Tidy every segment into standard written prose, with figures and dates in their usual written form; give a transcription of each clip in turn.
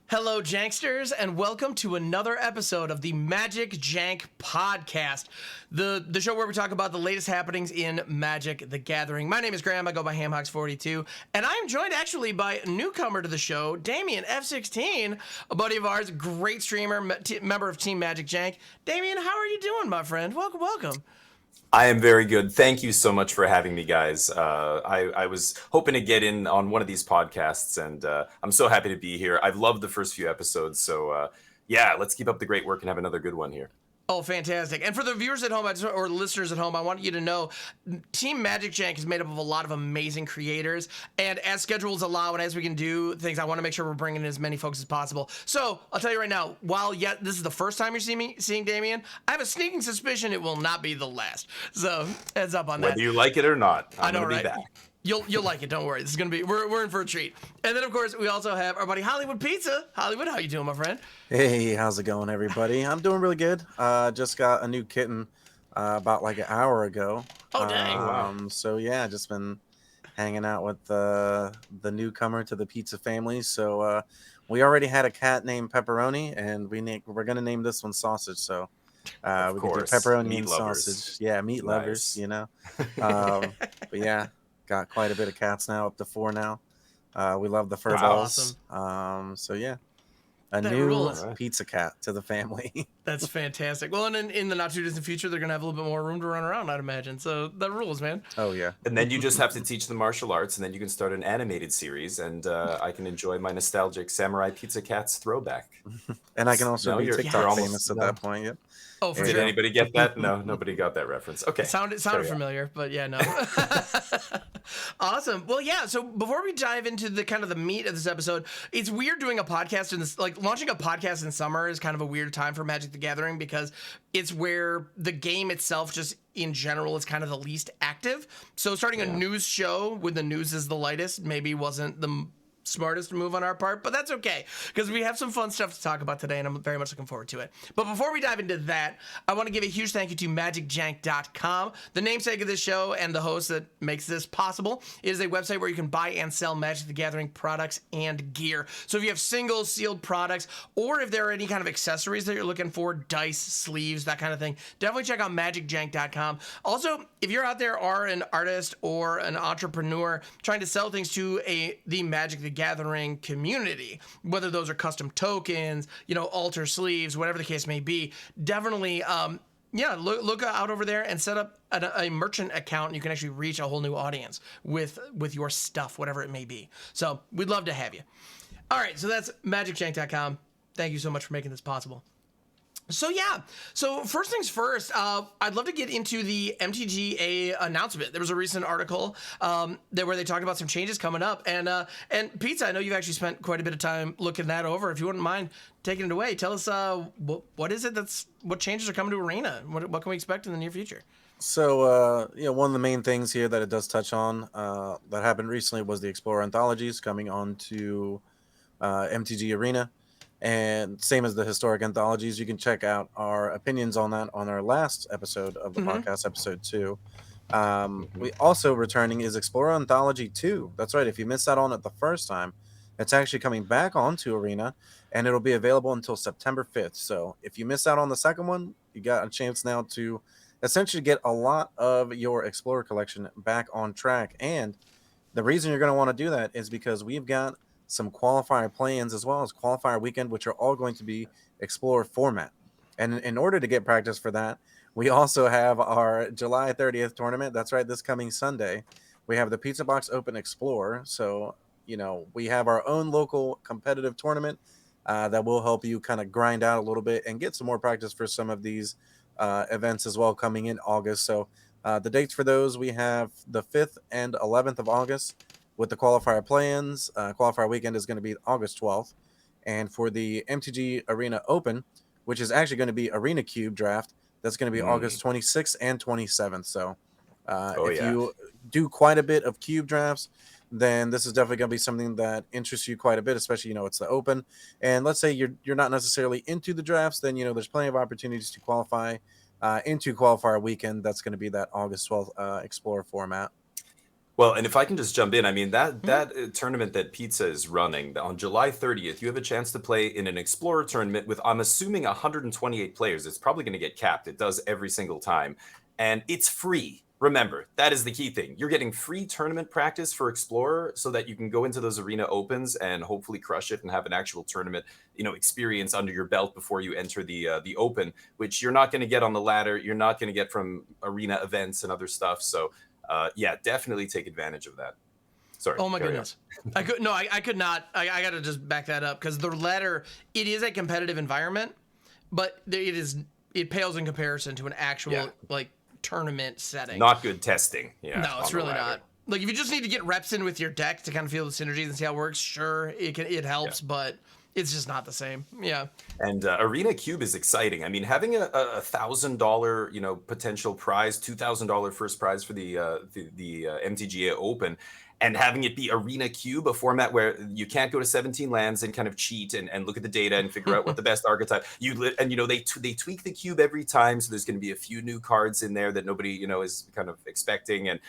Hello, Janksters, and welcome to another episode of the MagicJank Podcast, the show where we talk about the latest happenings in Magic the Gathering. My name is Graham. I go by HamHawks42, and I am joined actually by a newcomer to the show, DamienF16, a buddy of ours, great streamer, member of Team MagicJank. Damien, how are you doing, my friend? Welcome, welcome. I am very good. Thank you so much for having me, guys. I was hoping to get in on one of these podcasts, and I'm so happy to be here. I've loved the first few episodes, so yeah, let's keep up the great work and have another good one here. Oh, fantastic. And for the viewers at home or listeners at home, I want you to know Team MagicJank is made up of a lot of amazing creators. And as schedules allow and as we can do things, I want to make sure we're bringing in as many folks as possible. So I'll tell you right now, while yet this is the first time you're seeing Damien, I have a sneaking suspicion it will not be the last. So heads up on that. Whether you like it or not, I know, gonna right? Be back. You'll like it. Don't worry. This is gonna be we're in for a treat. And then of course we also have our buddy HollywoodPizza. Hollywood, how you doing, my friend? Hey, how's it going, everybody? I'm doing really good. Just got a new kitten about like an hour ago. Oh dang! Wow. So yeah, just been hanging out with the newcomer to the pizza family. So we already had a cat named Pepperoni, and we're gonna name this one Sausage. So we could do pepperoni meat and lovers. Sausage. Yeah, meat Nice. lovers. You know. But yeah, got quite a bit of cats now, up to 4 now. We love the fur That's balls. awesome. So yeah. A That new rules. pizza cat to the family. That's fantastic. Well, and in the not too distant future, they're gonna have a little bit more room to run around, I'd imagine. So that rules, man. Oh yeah. And then you just have to teach them martial arts, and then you can start an animated series, and I can enjoy my nostalgic Samurai Pizza Cats throwback. And I can also No, be you're TikTok almost famous at done. that point. Yep. Oh, for There you Did sure. go. anybody get that? No, nobody got that reference. Okay. It sounded Carry on. familiar, but yeah, no. Awesome. Well, yeah. So before we dive into the kind of the meat of this episode, it's weird doing a podcast in this, like launching a podcast in summer is kind of a weird time for Magic the Gathering because it's where the game itself just in general is kind of the least active. So starting a news show when the news is the lightest maybe wasn't the smartest move on our part, but that's okay because we have some fun stuff to talk about today and I'm very much looking forward to it. But before we dive into that, I want to give a huge thank you to MagicJank.com, the namesake of this show and the host that makes this possible. It is a website where you can buy and sell Magic the Gathering products and gear. So if you have single sealed products or if there are any kind of accessories that you're looking for, dice, sleeves, that kind of thing, definitely check out MagicJank.com. Also, if you're out there are an artist or an entrepreneur trying to sell things to the Magic the Gathering community, whether those are custom tokens, alter sleeves, whatever the case may be, definitely, look out over there and set up a merchant account. And you can actually reach a whole new audience with your stuff, whatever it may be. So we'd love to have you. All right, so that's MagicJank.com. Thank you so much for making this possible. So yeah, so first things first, I'd love to get into the MTGA announcement. There was a recent article where they talked about some changes coming up, and Pizza, I know you've actually spent quite a bit of time looking that over. If you wouldn't mind taking it away, tell us what is it what changes are coming to Arena? What can we expect in the near future? So one of the main things here that it does touch on that happened recently was the Explorer anthologies coming onto MTG Arena. And same as the historic anthologies, you can check out our opinions on that on our last episode of the podcast, episode 2. We also returning is Explorer Anthology 2. That's right. If you missed out on it the first time, it's actually coming back onto Arena, and it'll be available until September 5th. So if you missed out on the second one, you got a chance now to essentially get a lot of your Explorer collection back on track. And the reason you're going to want to do that is because we've got some qualifier play-ins as well as qualifier weekend, which are all going to be Explorer format. And in order to get practice for that, we also have our July 30th tournament. That's right, this coming Sunday. We have the Pizza Box Open Explorer. So, we have our own local competitive tournament that will help you kind of grind out a little bit and get some more practice for some of these events as well coming in August. So the dates for those, we have the 5th and 11th of August. With the qualifier play-ins, qualifier weekend is going to be August 12th. And for the MTG Arena Open, which is actually going to be Arena Cube Draft, that's going to be August 26th and 27th. So you do quite a bit of Cube Drafts, then this is definitely going to be something that interests you quite a bit, especially, it's the Open. And let's say you're not necessarily into the drafts, then, there's plenty of opportunities to qualify into qualifier weekend. That's going to be that August 12th Explorer format. Well, and if I can just jump in, I mean that tournament that Pizza is running on July 30th, you have a chance to play in an Explorer tournament with, I'm assuming, 128 players. It's probably going to get capped. It does every single time, and it's free. Remember, that is the key thing. You're getting free tournament practice for Explorer so that you can go into those arena opens and hopefully crush it and have an actual tournament, experience under your belt before you enter the open, which you're not going to get on the ladder. You're not going to get from arena events and other stuff. So. Yeah, definitely take advantage of that. Sorry. Oh my goodness. I could not. I got to just back that up because the ladder, it is a competitive environment, but it pales in comparison to an actual like tournament setting. Not good testing. Yeah. No, it's really not. Like if you just need to get reps in with your deck to kind of feel the synergies and see how it works, sure, it helps, but it's just not the same. Yeah. And Arena Cube is exciting. I mean, having a $1,000, potential prize, $2,000 first prize for the MTG Open, and having it be Arena Cube, a format where you can't go to 17 lands and kind of cheat and look at the data and figure out what the best archetype they tweak the cube every time. So there's going to be a few new cards in there that nobody, is kind of expecting. And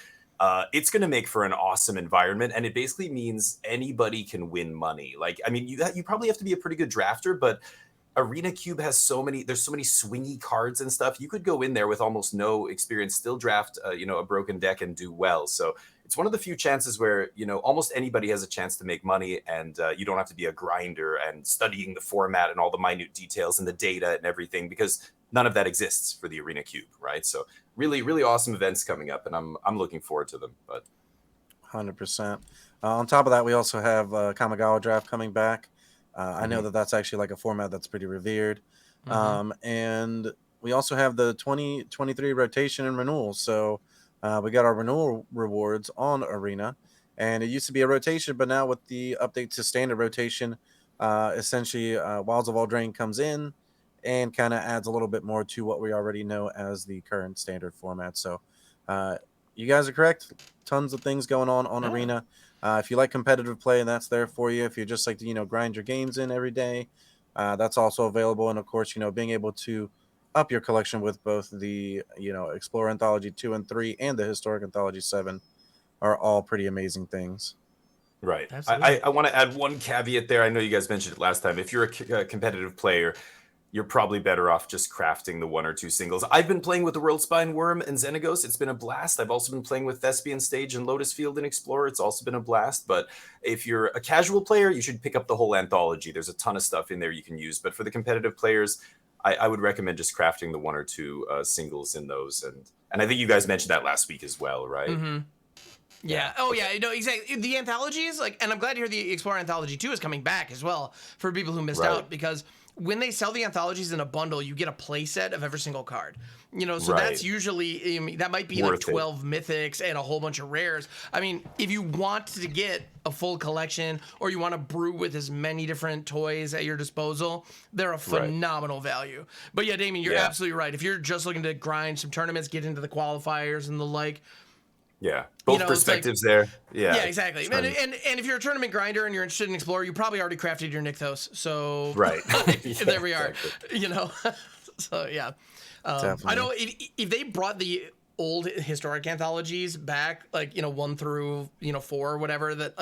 it's going to make for an awesome environment, and it basically means anybody can win money. Like, I mean, you probably have to be a pretty good drafter, but Arena Cube has there's so many swingy cards and stuff. You could go in there with almost no experience, still draft, a broken deck and do well. So it's one of the few chances where, almost anybody has a chance to make money, and you don't have to be a grinder and studying the format and all the minute details and the data and everything, because none of that exists for the Arena Cube, right? So really, really awesome events coming up, and I'm looking forward to them. But 100%. On top of that, we also have Kamigawa Draft coming back. I know that's actually like a format that's pretty revered. And we also have the 2023 rotation and renewal. So we got our renewal rewards on Arena, and it used to be a rotation, but now with the update to standard rotation, essentially Wilds of Eldraine comes in and kind of adds a little bit more to what we already know as the current standard format. So you guys are correct. Tons of things going on Arena. If you like competitive play, that's there for you. If you just like to, grind your games in every day, that's also available. And of course, being able to up your collection with both the, Explorer Anthology 2 and 3 and the Historic Anthology 7 are all pretty amazing things. Right. I want to add one caveat there. I know you guys mentioned it last time. If you're a competitive player, you're probably better off just crafting the one or two singles. I've been playing with the Worldspine Worm and Xenagos. It's been a blast. I've also been playing with Thespian Stage and Lotus Field and Explorer. It's also been a blast. But if you're a casual player, you should pick up the whole anthology. There's a ton of stuff in there you can use. But for the competitive players, I would recommend just crafting the one or two singles in those. And I think you guys mentioned that last week as well, right? Mm-hmm. Yeah. Oh, yeah. Exactly. The anthologies, and I'm glad to hear the Explorer Anthology 2 is coming back as well for people who missed out, because when they sell the anthologies in a bundle, you get a play set of every single card. So that's usually, that might be like 12 mythics and a whole bunch of rares. I mean, if you want to get a full collection, or you want to brew with as many different toys at your disposal, they're a phenomenal value. But yeah, Damien, you're absolutely right. If you're just looking to grind some tournaments, get into the qualifiers and the like, both perspectives there. Yeah, exactly. And if you're a tournament grinder and you're interested in Explorer, you probably already crafted your Nykthos. So there we are. So yeah, I know if they brought the old historic anthologies back, 1 through 4 or whatever, that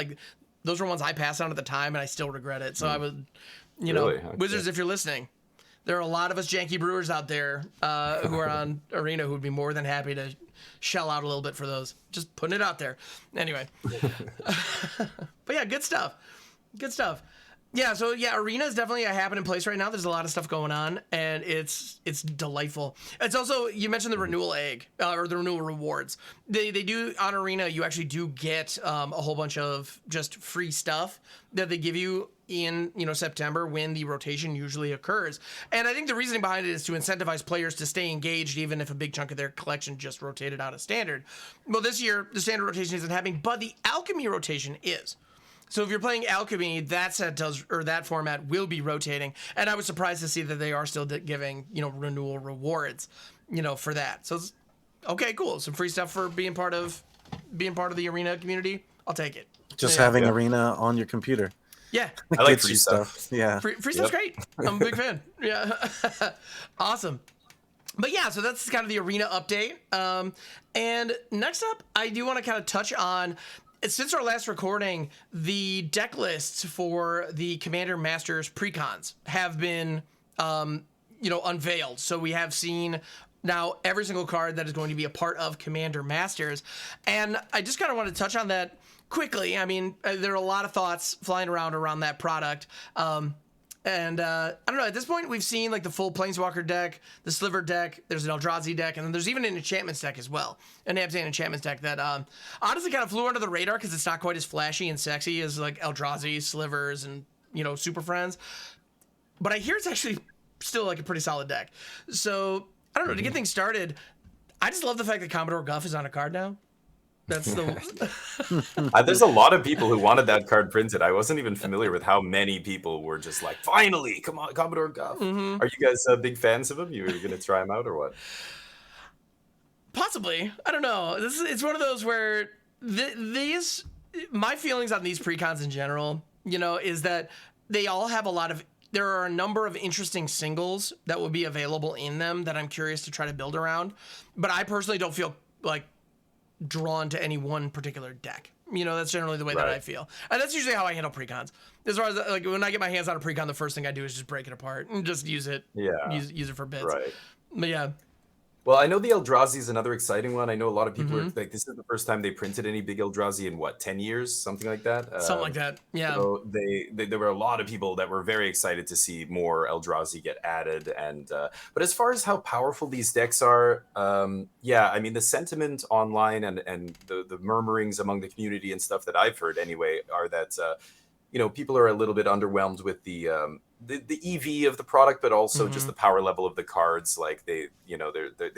those were ones I passed on at the time, and I still regret it. So I would, Wizards, if you're listening, there are a lot of us janky brewers out there who are on Arena who would be more than happy to shell out a little bit for those. Just putting it out there. Anyway. But yeah, good stuff. Yeah, so Arena is definitely a happening place right now. There's a lot of stuff going on, and it's delightful. It's also, you mentioned the renewal egg, or the renewal rewards. They do, on Arena, you actually do get a whole bunch of just free stuff that they give you in September, when the rotation usually occurs. And I think the reasoning behind it is to incentivize players to stay engaged, even if a big chunk of their collection just rotated out of standard. Well, this year the standard rotation isn't happening, but the alchemy rotation is. So if you're playing alchemy, that set that format will be rotating. And I was surprised to see that they are still giving renewal rewards for that. So it's, okay, cool, some free stuff for being part of the Arena community. I'll take it. Just having Arena on your computer. Yeah, I like free stuff. Yeah, free stuff's great. I'm a big fan. Yeah, awesome. But yeah, so that's kind of the arena update. And next up, I do want to kind of touch on, since our last recording, the deck lists for the Commander Masters precons have been, unveiled. So we have seen now every single card that is going to be a part of Commander Masters. And I just kind of want to touch on that quickly. I mean, there are a lot of thoughts flying around that product. And I don't know, at this point, we've seen like the full Planeswalker deck, the Sliver deck, there's an Eldrazi deck, and then there's even an Enchantments deck as well. An Abzan Enchantments deck that honestly kind of flew under the radar because it's not quite as flashy and sexy as like Eldrazi, Slivers, and, Super Friends. But I hear it's actually still like a pretty solid deck. So, I don't know, to get things started, I just love the fact that Commodore Guff is on a card now. That's the There's a lot of people who wanted that card printed. I wasn't even familiar with how many people were just like, finally, come on, Commodore Guff. Mm-hmm. Are you guys big fans of him? You going to try him out or what? Possibly. I don't know. It's one of those where my feelings on these precons in general, is that they all have there are a number of interesting singles that will be available in them that I'm curious to try to build around. But I personally don't feel like drawn to any one particular deck. That's generally the way that I feel. And that's usually how I handle precons. As far as like when I get my hands on a precon, the first thing I do is just break it apart and just use it. Yeah. Use it for bits. Right. But yeah. Well, I know the Eldrazi is another exciting one. I know a lot of people are like, this is the first time they printed any big Eldrazi in 10 years, something like that. Something like that. Yeah. So there were a lot of people that were very excited to see more Eldrazi get added. And but as far as how powerful these decks are, I mean, the sentiment online and the murmurings among the community and stuff that I've heard anyway are that people are a little bit underwhelmed with the EV of the product, but also just the power level of the cards. Like they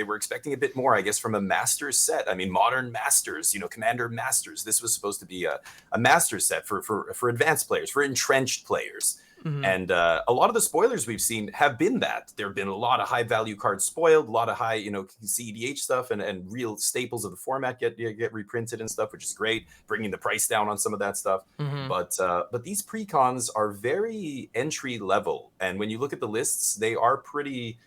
were expecting a bit more, I guess, from a Masters set. I mean, modern Masters, Commander Masters. This was supposed to be a Master set for advanced players, for entrenched players. And a lot of the spoilers we've seen have been that. There have been a lot of high value cards spoiled, a lot of high, CEDH stuff and real staples of the format get reprinted and stuff, which is great, bringing the price down on some of that stuff. But these precons are very entry level. And when you look at the lists, they are pretty,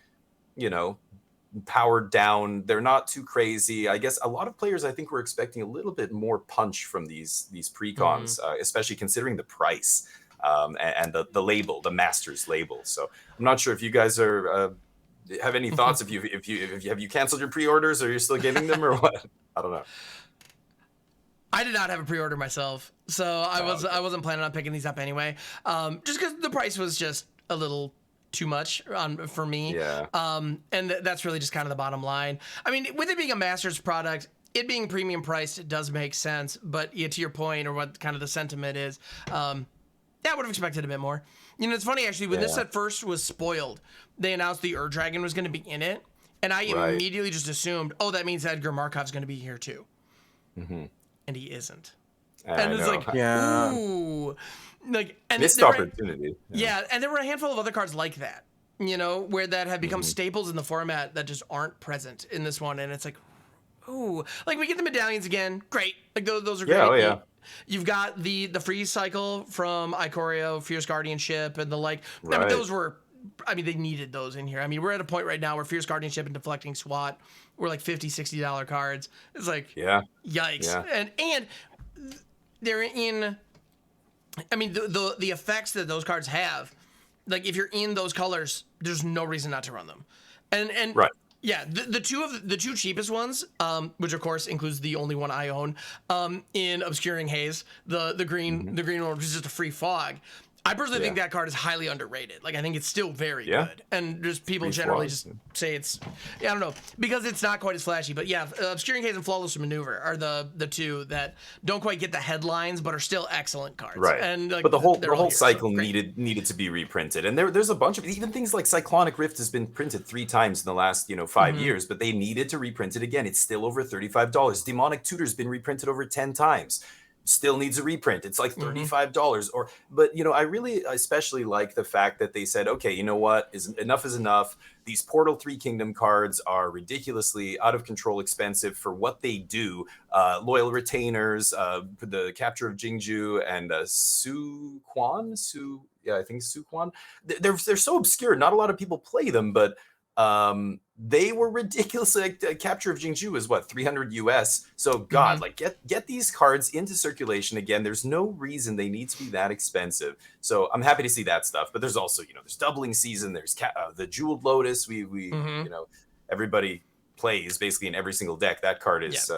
powered down. They're not too crazy. I guess a lot of players, I think, were expecting a little bit more punch from these precons, especially considering the price. And the label, the Masters label. So I'm not sure if you guys have any thoughts. Have you canceled your pre-orders, or you're still getting them, or what? I don't know. I did not have a pre-order myself, so I wasn't planning on picking these up anyway. Just because the price was just a little too much for me. Yeah. And that's really just kind of the bottom line. I mean, with it being a Masters product, it being premium priced, it does make sense. But to your point, or what kind of the sentiment is. I would have expected a bit more. It's funny, actually, when this set first was spoiled, they announced the Ur-Dragon was going to be in it, and I immediately just assumed, that means Edgar Markov's going to be here too. And he isn't. And it's like, ooh. Missed opportunity. Yeah, and there were a handful of other cards like that, where that have become staples in the format that just aren't present in this one, and it's like, ooh. Like, we get the medallions again, great. Like, those are great. Yeah. You've got the freeze cycle from Ikorio, Fierce Guardianship, and the like. Right. I mean, they needed those in here. I mean, we're at a point right now where Fierce Guardianship and Deflecting SWAT were like $50, $60 cards. It's like, yikes. Yeah. And they're in, I mean, the effects that those cards have, like if you're in those colors, there's no reason not to run them. And right. Yeah, the two cheapest ones, which of course includes the only one I own, in Obscuring Haze, the green one, which is just a free fog. I personally think that card is highly underrated. Like, I think it's still very good. And just people generally just say it's, I don't know, because it's not quite as flashy. But yeah, Obscuring Haze and Flawless Maneuver are the two that don't quite get the headlines, but are still excellent cards. Right. And like, but the whole cycle needed to be reprinted. And there's a bunch of, even things like Cyclonic Rift has been printed 3 times in the last 5 years, but they needed to reprint it again. It's still over $35. Demonic Tutor's been reprinted over 10 times. Still needs a reprint. It's like $35 but I really especially like the fact that they said, okay, you know what, enough is enough. These Portal 3 Kingdom cards are ridiculously out of control expensive for what they do. Loyal Retainers, the Capture of Jingju, and Su Quan. I think Su Quan. They're so obscure. Not a lot of people play them, but They were ridiculous. Like the capture of Jingzhou is what, 300 US. So God, like get these cards into circulation again. There's no reason they need to be that expensive. So I'm happy to see that stuff. But there's also, there's doubling season. There's the Jeweled Lotus. We everybody plays basically in every single deck. That card is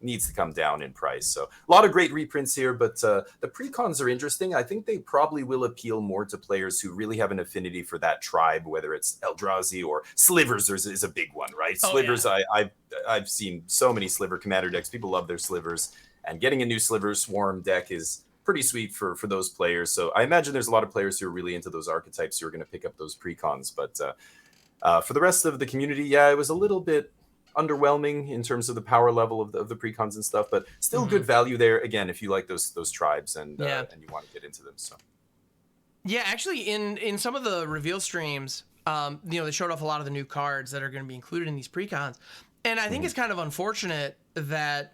needs to come down in price. So a lot of great reprints here, but the precons are interesting. I think they probably will appeal more to players who really have an affinity for that tribe, whether it's Eldrazi or Slivers is a big one, right? Slivers, I've seen so many Sliver commander decks. People love their Slivers, and getting a new Sliver Swarm deck is pretty sweet for those players. So I imagine there's a lot of players who are really into those archetypes who are going to pick up those precons, but for the rest of the community, it was a little bit underwhelming in terms of the power level of the precons and stuff, but still good value there. Again, if you like those tribes and you want to get into them. So yeah, actually, in some of the reveal streams, they showed off a lot of the new cards that are going to be included in these precons, and I think it's kind of unfortunate that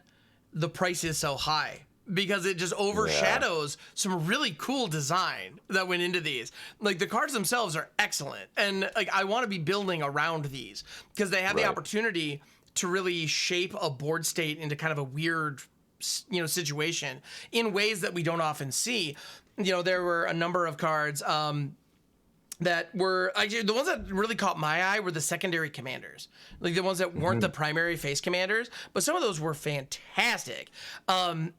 the price is so high, because it just overshadows some really cool design that went into these. Like, the cards themselves are excellent, and like I want to be building around these because they have the opportunity to really shape a board state into kind of a weird, situation in ways that we don't often see. There were a number of cards that were actually the ones that really caught my eye were the secondary commanders, like the ones that weren't the primary face commanders, but some of those were fantastic. And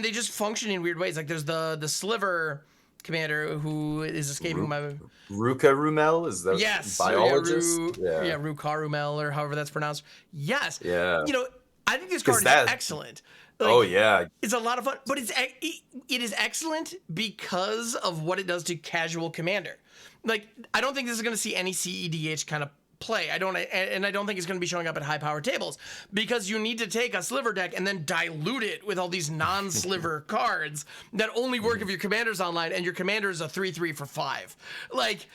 they just function in weird ways. Like there's the Sliver commander who is escaping my Ruka Rumel, is that biologist? Ruka Rumel, or however that's pronounced. Yes. Yeah. I think this card is excellent. Like, it's a lot of fun, but it is excellent because of what it does to casual commander. Like, I don't think this is going to see any CEDH kind of play. I don't think it's going to be showing up at high power tables, because you need to take a Sliver deck and then dilute it with all these non-Sliver cards that only work if your commander's online, and your commander is a 3/3 for 5. Like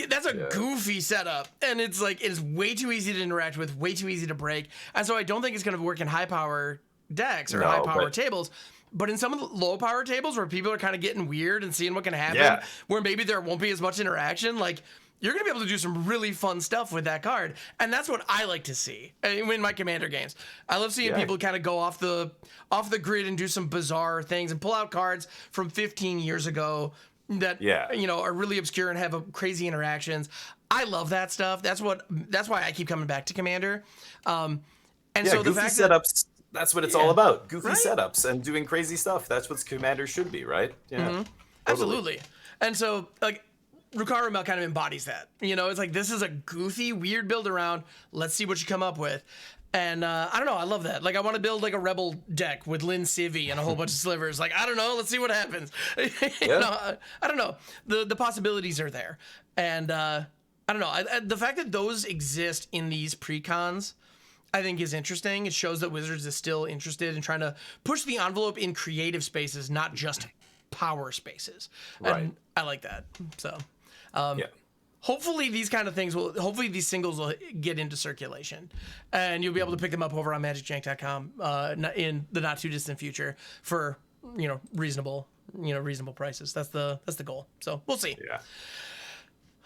that's a goofy setup, and it's way too easy to interact with, way too easy to break, and so I don't think it's going to work in high power decks or high power tables. But in some of the low power tables where people are kind of getting weird and seeing what can happen, where maybe there won't be as much interaction, like, you're going to be able to do some really fun stuff with that card. And that's what I like to see in my commander games. I love seeing people kind of go off the grid and do some bizarre things and pull out cards from 15 years ago that are really obscure and have crazy interactions. I love that stuff. That's why I keep coming back to Commander. So the goofy fact setups, that's what it's all about. Goofy setups and doing crazy stuff. That's what Commander should be, right? Yeah. Totally. Absolutely. And so, like, Ruka Rumel kind of embodies that. It's like, this is a goofy, weird build around. Let's see what you come up with. And I don't know, I love that. Like, I want to build like a Rebel deck with Lynn Civi and a whole bunch of Slivers. Like, I don't know, let's see what happens. I don't know. The possibilities are there. And I don't know. The fact that those exist in these precons, I think, is interesting. It shows that Wizards is still interested in trying to push the envelope in creative spaces, not just power spaces. And I like that. So hopefully these kind of things hopefully these singles will get into circulation, and you'll be able to pick them up over on MagicJank.com in the not too distant future for reasonable prices. That's the goal. So we'll see.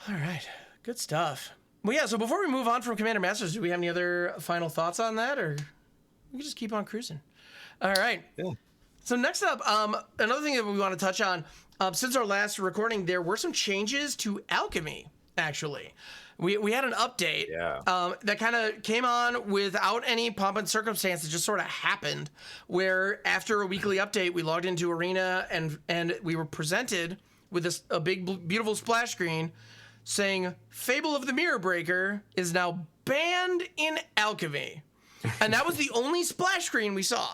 All right, good stuff. Well, yeah, so before we move on from Commander Masters, do we have any other final thoughts on that, or we can just keep on cruising? All right. So next up, another thing that we want to touch on, since our last recording, there were some changes to Alchemy, actually. We had an update that kind of came on without any pomp and circumstance. It just sort of happened, where after a weekly update, we logged into Arena and we were presented with a big, beautiful splash screen saying Fable of the Mirror Breaker is now banned in Alchemy. And that was the only splash screen we saw.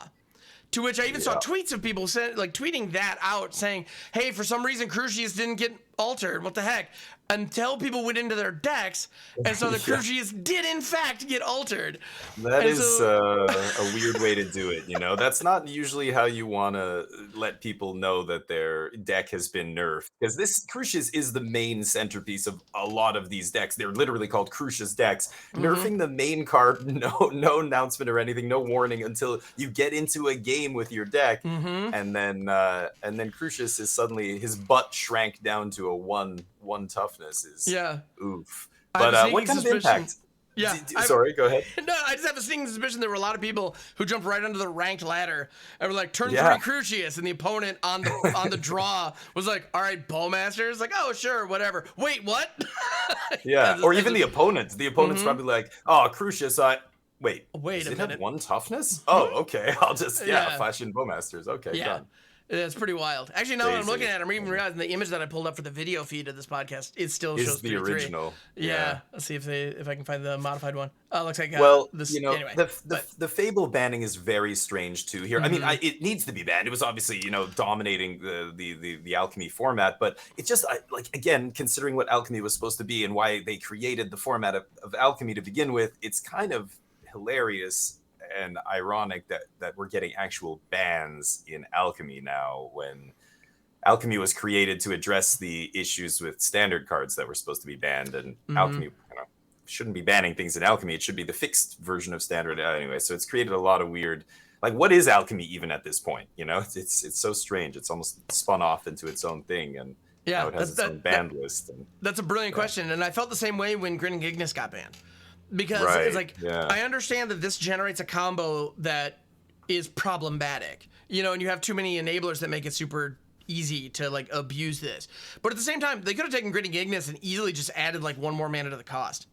To which I even saw tweets of people tweeting that out, saying, hey, for some reason Crucius didn't get altered. What the heck? Until people went into their decks, and so the Crucius did in fact get altered. That is a weird way to do it, That's not usually how you want to let people know that their deck has been nerfed, because this Crucius is the main centerpiece of a lot of these decks. They're literally called Crucius decks. Nerfing the main card, no announcement or anything, no warning until you get into a game with your deck, and then Crucius is suddenly, his butt shrank down to a one toughness is oof. But what kind of impact? Yeah. Sorry, go ahead. No, I just have a sneaking suspicion there were a lot of people who jumped right under the ranked ladder and were like, turn 3 Crucius, and the opponent on the draw was like, all right, Bowmasters, like, oh sure, whatever. Wait, what? Yeah, or even the opponent. The opponent's probably like, oh, Crucius, wait a does it minute. have 1 toughness? Oh, okay. I'll just flash in Bowmasters. Okay, done. It's pretty wild. Actually, now that I'm looking at it, I'm even realizing the image that I pulled up for the video feed of this podcast, it still shows the 3-3. original. Yeah. Let's see if I can find the modified one. Oh, looks like this. You know, anyway, the Fable banning is very strange too here. I mean, it needs to be banned. It was obviously dominating the alchemy format, but it's just like, again, considering what alchemy was supposed to be and why they created the format of alchemy to begin with, it's kind of hilarious and ironic that we're getting actual bans in alchemy now, when alchemy was created to address the issues with standard cards that were supposed to be banned, and alchemy shouldn't be banning things in alchemy. It should be the fixed version of standard anyway. So it's created a lot of weird, like, what is alchemy even at this point? It's so strange. It's almost spun off into its own thing, and now it has its own banned list. And that's a brilliant question, and I felt the same way when Grin Ignis got banned. Because it's like, I understand that this generates a combo that is problematic, and you have too many enablers that make it super easy to like abuse this. But at the same time, they could have taken Grinning Ignis and easily just added like 1 more mana to the cost.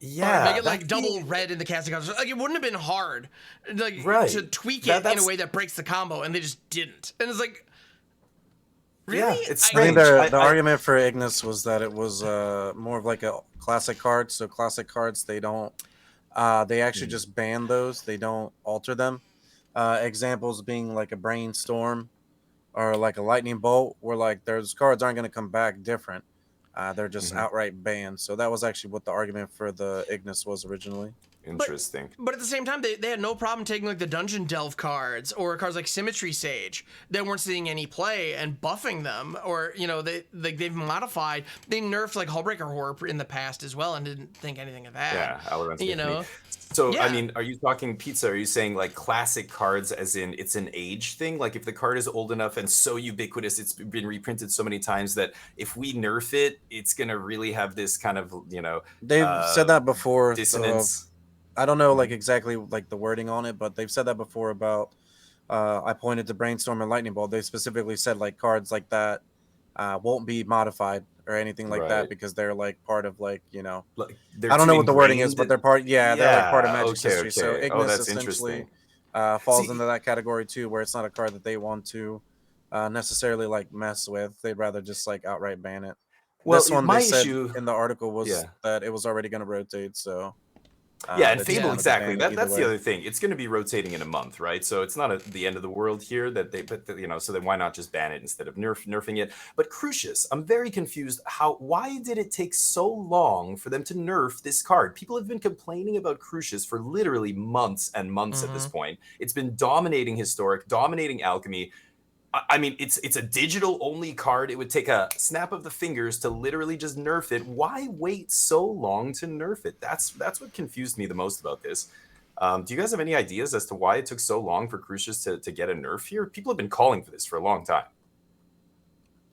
Yeah, or make it like double red in the casting cost. Like, it wouldn't have been hard, like to tweak it in a way that breaks the combo, and they just didn't. And it's like, really? Yeah, it's I think strange. the argument for Ignis was that it was more of like a classic card. So classic cards, they don't, they actually just ban those. They don't alter them. Examples being like a Brainstorm or like a Lightning Bolt, where like those cards aren't going to come back different. They're just outright banned. So that was actually what the argument for the Ignis was originally. Interesting. But at the same time, they had no problem taking like the Dungeon Delve cards or cards like Symmetry Sage that weren't seeing any play and buffing them, or they've modified. They nerfed like Hullbreaker Horror in the past as well, and didn't think anything of that. Yeah, So I mean, are you talking Pizza? Are you saying like classic cards, as in it's an age thing? Like if the card is old enough and so ubiquitous, it's been reprinted so many times that if we nerf it, it's gonna really have this kind of They've said that before. Dissonance. I don't know like exactly like the wording on it, but they've said that before about I pointed to Brainstorm and Lightning Bolt. They specifically said like cards like that won't be modified or anything like that because they're like part of like Like, I don't know what the wording is, but they're part they're like part of Magic's okay, history. So okay. Ignis essentially falls into that category too, where it's not a card that they want to necessarily like mess with. They'd rather just like outright ban it. Well, this one my they said issue in the article was that it was already going to rotate, so and Fable, exactly. That's the other thing. It's going to be rotating in a month, right? So it's not the end of the world here. So then why not just ban it instead of nerfing it? But Crucius, I'm very confused. Why did it take so long for them to nerf this card? People have been complaining about Crucius for literally months and months at this point. It's been dominating Historic, dominating Alchemy. I mean, it's a digital only card. It would take a snap of the fingers to literally just nerf it. Why wait so long to nerf it? That's what confused me the most about this. Do you guys have any ideas as to why it took so long for Crucius to get a nerf here? People have been calling for this for a long time.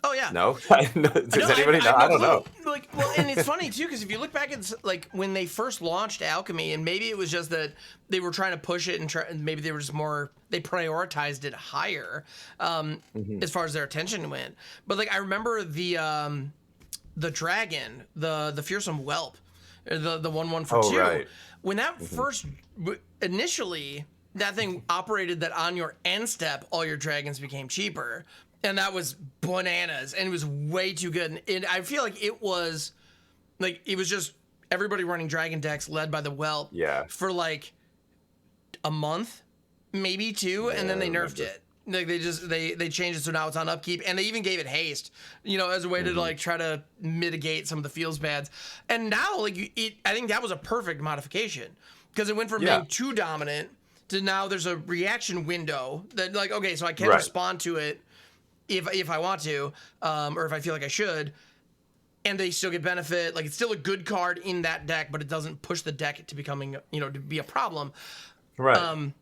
Oh yeah. No? Does anybody know? I don't know. Like, well, and it's funny too, because if you look back at like when they first launched Alchemy, and maybe it was just that they were trying to push it and maybe they were just they prioritized it higher as far as their attention went. But like I remember the dragon, the fearsome whelp, the 1/1 for 2. Right. When that first initially that thing operated that on your end step all your dragons became cheaper. And that was bananas, and it was way too good. And I feel like it was just everybody running dragon decks led by the whelp for like a month, maybe 2, and then they nerfed it. Like they changed it so now it's on upkeep, and they even gave it haste, as a way to like try to mitigate some of the feels bads. And now I think that was a perfect modification because it went from being too dominant to now there's a reaction window that like okay, so I can respond to it. If I want to, or if I feel like I should, and they still get benefit, like it's still a good card in that deck, but it doesn't push the deck to becoming, to be a problem. Right.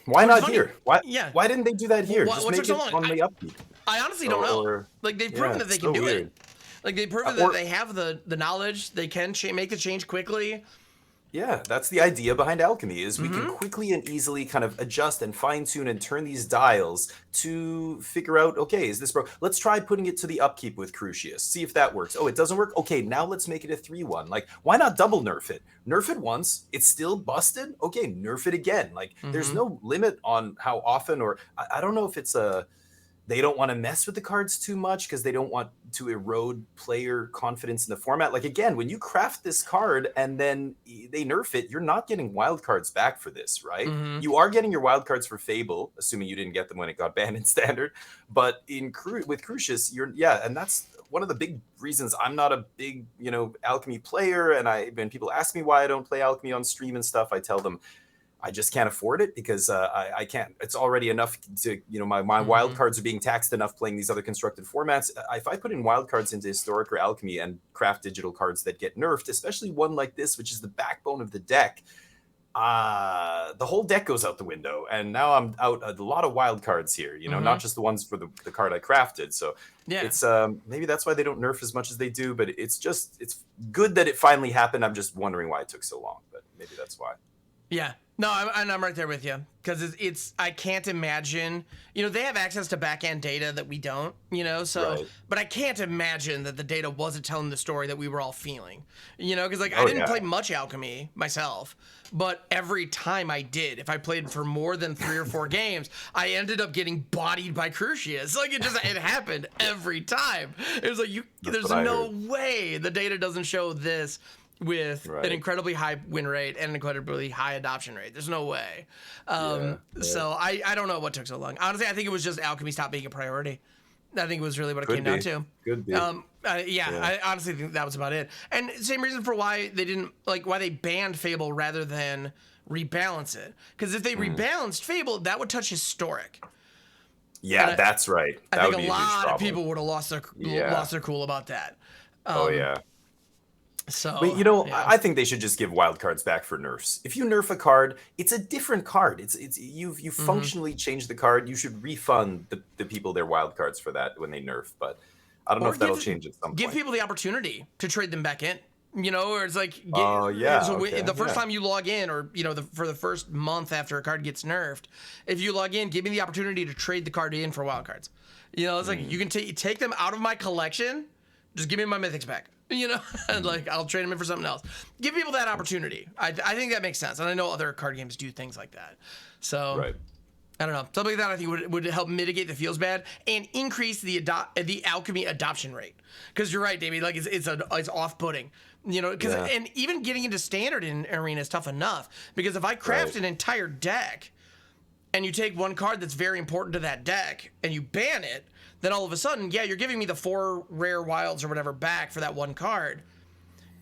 Why not here? Why didn't they do that here? Just make it on the upkeep. I honestly don't know. Like they've proven that they can do it. Like they've proven that they have the knowledge. They can make the change quickly. Yeah, that's the idea behind alchemy, is we can quickly and easily kind of adjust and fine tune and turn these dials to figure out, okay, is this broke? Let's try putting it to the upkeep with Crucius, see if that works. Oh, it doesn't work? Okay, now let's make it a 3-1. Like, why not double nerf it? Nerf it once, it's still busted? Okay, nerf it again. Like, there's no limit on how often, or I don't know if it's they don't want to mess with the cards too much because they don't want to erode player confidence in the format. Like, again, when you craft this card and then they nerf it, you're not getting wild cards back for this, right? You are getting your wild cards for Fable, assuming you didn't get them when it got banned in Standard. But with Crucius, and that's one of the big reasons I'm not a big, alchemy player. And when people ask me why I don't play alchemy on stream and stuff, I tell them, I just can't afford it because I can't. It's already enough to, my wild cards are being taxed enough playing these other constructed formats. If I put in wild cards into Historic or Alchemy and craft digital cards that get nerfed, especially one like this, which is the backbone of the deck, the whole deck goes out the window. And now I'm out a lot of wild cards here, not just the ones for the card I crafted. So it's maybe that's why they don't nerf as much as they do, but it's good that it finally happened. I'm just wondering why it took so long, but maybe that's why. Yeah. No, I'm right there with you because I can't imagine, they have access to back end data that we don't, but I can't imagine that the data wasn't telling the story that we were all feeling, because I didn't play much alchemy myself, but every time I did, if I played for more than 3 or 4 games, I ended up getting bodied by Crucius. Like it happened every time. It was like, there's no way the data doesn't show this with an incredibly high win rate and an incredibly high adoption rate. There's no way. So I don't know what took so long. Honestly, I think it was just alchemy stopped being a priority. I think it was really what it came down to. Could be. I honestly think that was about it. And same reason for why they banned Fable rather than rebalance it. Because if they rebalanced Fable, that would touch Historic. Yeah, that's right. I think a lot of people would have lost their cool about that. So, but I think they should just give wild cards back for nerfs. If you nerf a card, it's a different card. You've functionally changed the card. You should refund the people their wild cards for that when they nerf. But I don't know if that'll change at some point. Give people the opportunity to trade them back in. Or it's like, the first time you log in, or for the first month after a card gets nerfed, if you log in, give me the opportunity to trade the card in for wild cards. It's like you can take them out of my collection. Just give me my mythics back. And I'll trade them in for something else. Give people that opportunity. I think that makes sense. And I know other card games do things like that. So, I don't know. Something like that I think would help mitigate the feels bad and increase the alchemy adoption rate. Because you're right, Damien. It's off-putting. And even getting into standard in Arena is tough enough. Because if I craft an entire deck and you take one card that's very important to that deck and you ban it, then all of a sudden, you're giving me the 4 rare wilds or whatever back for that one card.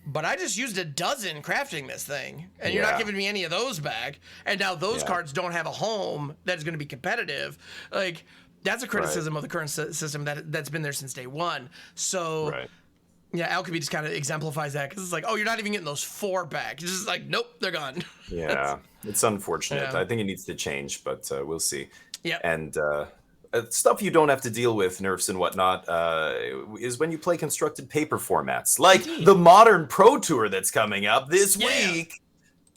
But I just used a dozen crafting this thing, and you're not giving me any of those back. And now those cards don't have a home that's going to be competitive. Like, that's a criticism of the current system that's been there since day one. So, alchemy just kind of exemplifies that, because it's like, oh, you're not even getting those 4 back. It's just like, nope, they're gone. It's unfortunate. I think it needs to change, but we'll see. Yeah. And stuff you don't have to deal with, nerfs and whatnot, is when you play constructed paper formats, like the Modern Pro Tour that's coming up this week.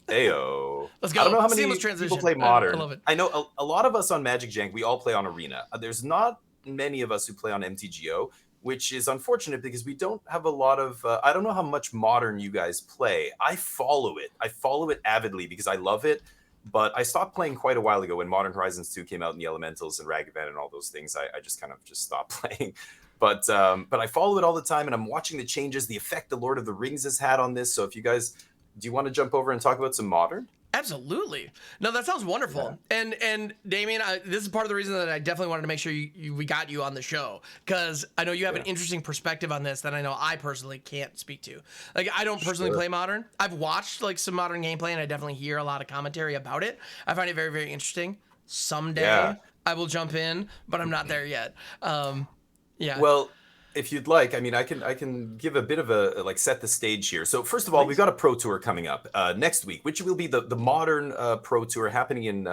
Ayo. Let's go. I don't know how many Seamless transition. people play Modern. I love it. I know a lot of us on MagicJank, we all play on Arena. There's not many of us who play on MTGO, which is unfortunate because we don't have a lot of, I don't know how much Modern you guys play. I follow it. I follow it avidly because I love it. But I stopped playing quite a while ago when Modern Horizons 2 came out, and the Elementals and Ragavan and all those things. I just kind of stopped playing. But I follow it all the time, and I'm watching the changes, the effect the Lord of the Rings has had on this. So if you guys, do you want to jump over and talk about some Modern? Absolutely. No, that sounds wonderful. Yeah. And Damien, this is part of the reason that I definitely wanted to make sure we got you on the show, because I know you have an interesting perspective on this that I know I personally can't speak to. Like, I don't personally play Modern. I've watched some Modern gameplay, and I definitely hear a lot of commentary about it. I find it very, very interesting. Someday I will jump in, but I'm not there yet. Well, if you'd like, I mean, I can give a bit of a like set the stage here. So first of all, we've got a pro tour coming up next week, which will be the modern pro tour happening in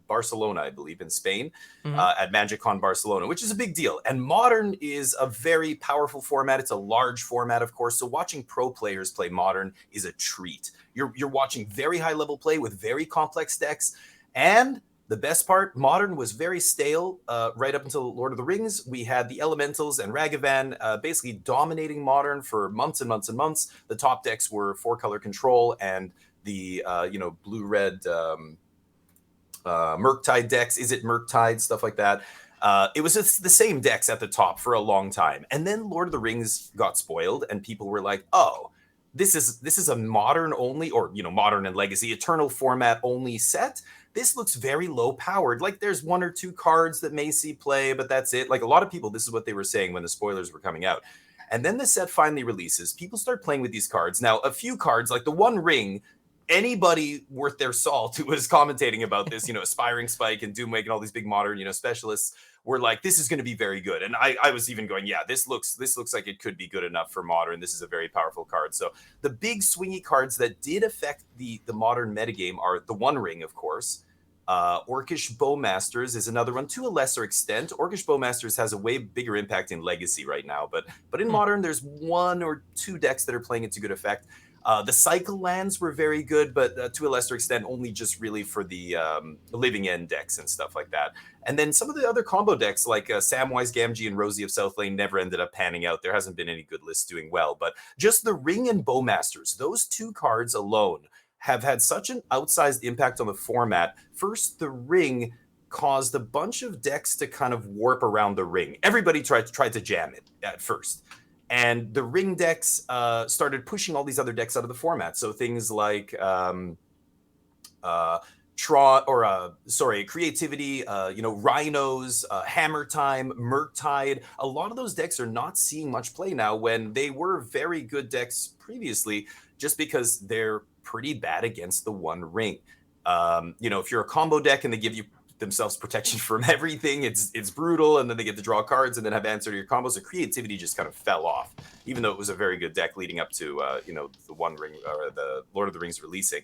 Barcelona, I believe, in Spain, at MagicCon Barcelona, which is a big deal. And modern is a very powerful format. It's a large format, of course. So watching pro players play modern is a treat. You're watching very high level play with very complex decks, and the best part, modern was very stale right up until Lord of the Rings. We had the Elementals and Ragavan basically dominating modern for months and months and months. The top decks were 4-color control and the blue-red Murktide decks. Is it Murktide? Stuff like that. It was just the same decks at the top for a long time. And then Lord of the Rings got spoiled and people were like, oh, this is a modern only, or modern and legacy eternal format only set. This looks very low powered. Like there's 1 or 2 cards that may see play, but that's it. Like a lot of people, this is what they were saying when the spoilers were coming out. And then the set finally releases. People start playing with these cards. Now, a few cards, like the One Ring, anybody worth their salt who was commentating about this, Aspiring Spike and Doomwake and all these big modern, specialists were like, this is going to be very good. And I was even going, yeah, this looks like it could be good enough for modern. This is a very powerful card. So the big swingy cards that did affect the modern metagame are the One Ring, of course. Orcish Bowmasters is another one to a lesser extent. Orcish Bowmasters has a way bigger impact in Legacy right now, but in Modern, there's 1 or 2 decks that are playing it to good effect. The Cycle Lands were very good, but to a lesser extent, only just really for the Living End decks and stuff like that. And then some of the other combo decks, like Samwise Gamgee and Rosie of South Lane, never ended up panning out. There hasn't been any good lists doing well, but just the Ring and Bowmasters, those 2 cards alone have had such an outsized impact on the format. First, the Ring caused a bunch of decks to kind of warp around the Ring. Everybody tried to jam it at first. And the Ring decks started pushing all these other decks out of the format. So things like Creativity, Rhinos, Hammer Time, Murktide. A lot of those decks are not seeing much play now when they were very good decks previously, just because they're pretty bad against the One Ring. If you're a combo deck and they give you themselves protection from everything, it's brutal, and then they get to draw cards and then have answer to your combos. The Creativity just kind of fell off, even though it was a very good deck leading up to the One Ring or the Lord of the Rings releasing.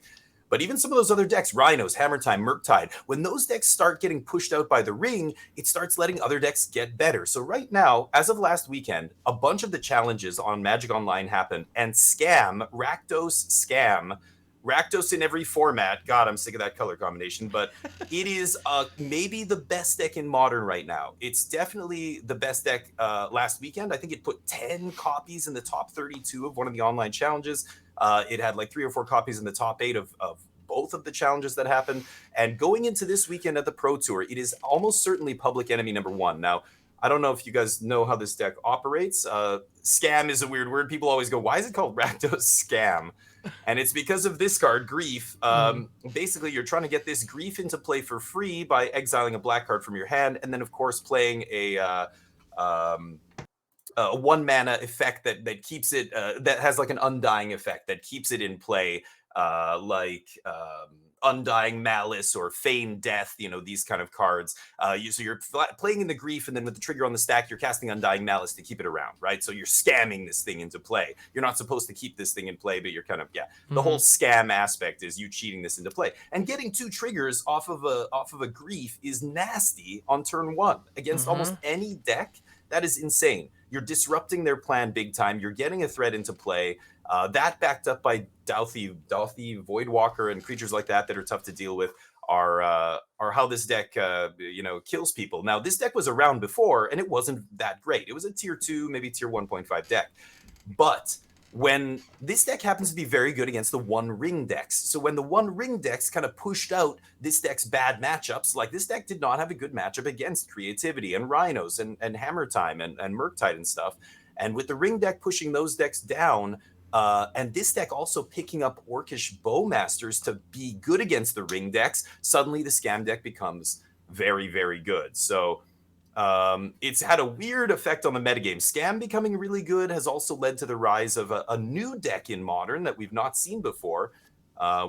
But even some of those other decks, Rhinos, Hammer Time, Murktide, when those decks start getting pushed out by the Ring, it starts letting other decks get better. So right now, as of last weekend, a bunch of the challenges on Magic Online happened, and Rakdos in every format. God, I'm sick of that color combination, but it is maybe the best deck in Modern right now. It's definitely the best deck last weekend. I think it put 10 copies in the top 32 of one of the online challenges. It had like 3 or 4 copies in the top 8 of both of the challenges that happened. And going into this weekend at the Pro Tour, it is almost certainly public enemy number 1. Now, I don't know if you guys know how this deck operates. Scam is a weird word. People always go, why is it called Rakdos Scam? And it's because of this card, Grief. Basically, you're trying to get this Grief into play for free by exiling a black card from your hand, and then, of course, playing a 1-mana effect that keeps it, that has like an Undying effect that keeps it in play, like Undying Malice or Feign Death, these kind of cards. So you're playing in the Grief, and then with the trigger on the stack, you're casting Undying Malice to keep it around, right? So you're scamming this thing into play. You're not supposed to keep this thing in play, but you're kind of, the whole scam aspect is you cheating this into play. And getting 2 triggers off of a Grief is nasty on turn 1 against almost any deck. That is insane. You're disrupting their plan big time. You're getting a threat into play. That backed up by Dauthi, Voidwalker, and creatures like that are tough to deal with are how this deck kills people. Now, this deck was around before, and it wasn't that great. It was a tier 2, maybe tier 1.5 deck. But when this deck happens to be very good against the One Ring decks. So when the One Ring decks kind of pushed out this deck's bad matchups, like this deck did not have a good matchup against Creativity and Rhinos and Hammer Time and Murktide and stuff. And with the Ring deck pushing those decks down, and this deck also picking up Orcish Bowmasters to be good against the Ring decks, suddenly the Scam deck becomes very, very good. So it's had a weird effect on the metagame. Scam becoming really good has also led to the rise of a new deck in Modern that we've not seen before,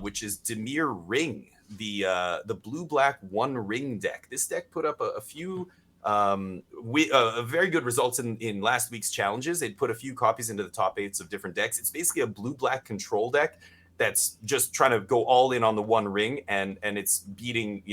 which is Dimir Ring, the blue-black One Ring deck. This deck put up a few very good results in last week's challenges. It put a few copies into the top 8s of different decks. It's basically a blue-black control deck that's just trying to go all in on the one ring, and it's beating,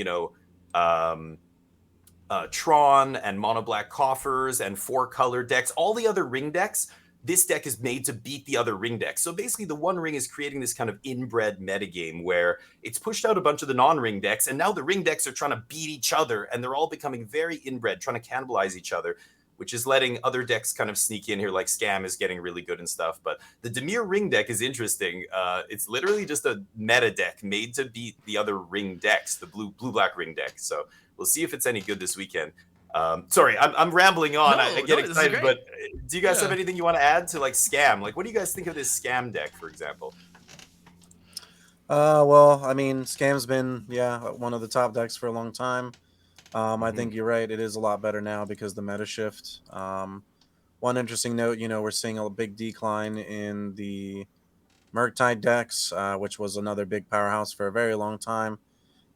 Tron and mono black coffers and 4-color decks, all the other ring decks. This deck is made to beat the other ring decks. So basically the one ring is creating this kind of inbred metagame where it's pushed out a bunch of the non-ring decks, and now the ring decks are trying to beat each other, and they're all becoming very inbred, trying to cannibalize each other, which is letting other decks kind of sneak in here, like Scam is getting really good and stuff. But the Dimir ring deck is interesting. It's literally just a meta deck made to beat the other ring decks, the blue-black ring deck. So we'll see if it's any good this weekend. Sorry, I'm rambling on. I get excited, but do you guys have anything you want to add to like Scam? Like, what do you guys think of this Scam deck, for example? Well, I mean, Scam's been one of the top decks for a long time. I think you're right. It is a lot better now because the meta shift. One interesting note, we're seeing a big decline in the Murktide decks, which was another big powerhouse for a very long time.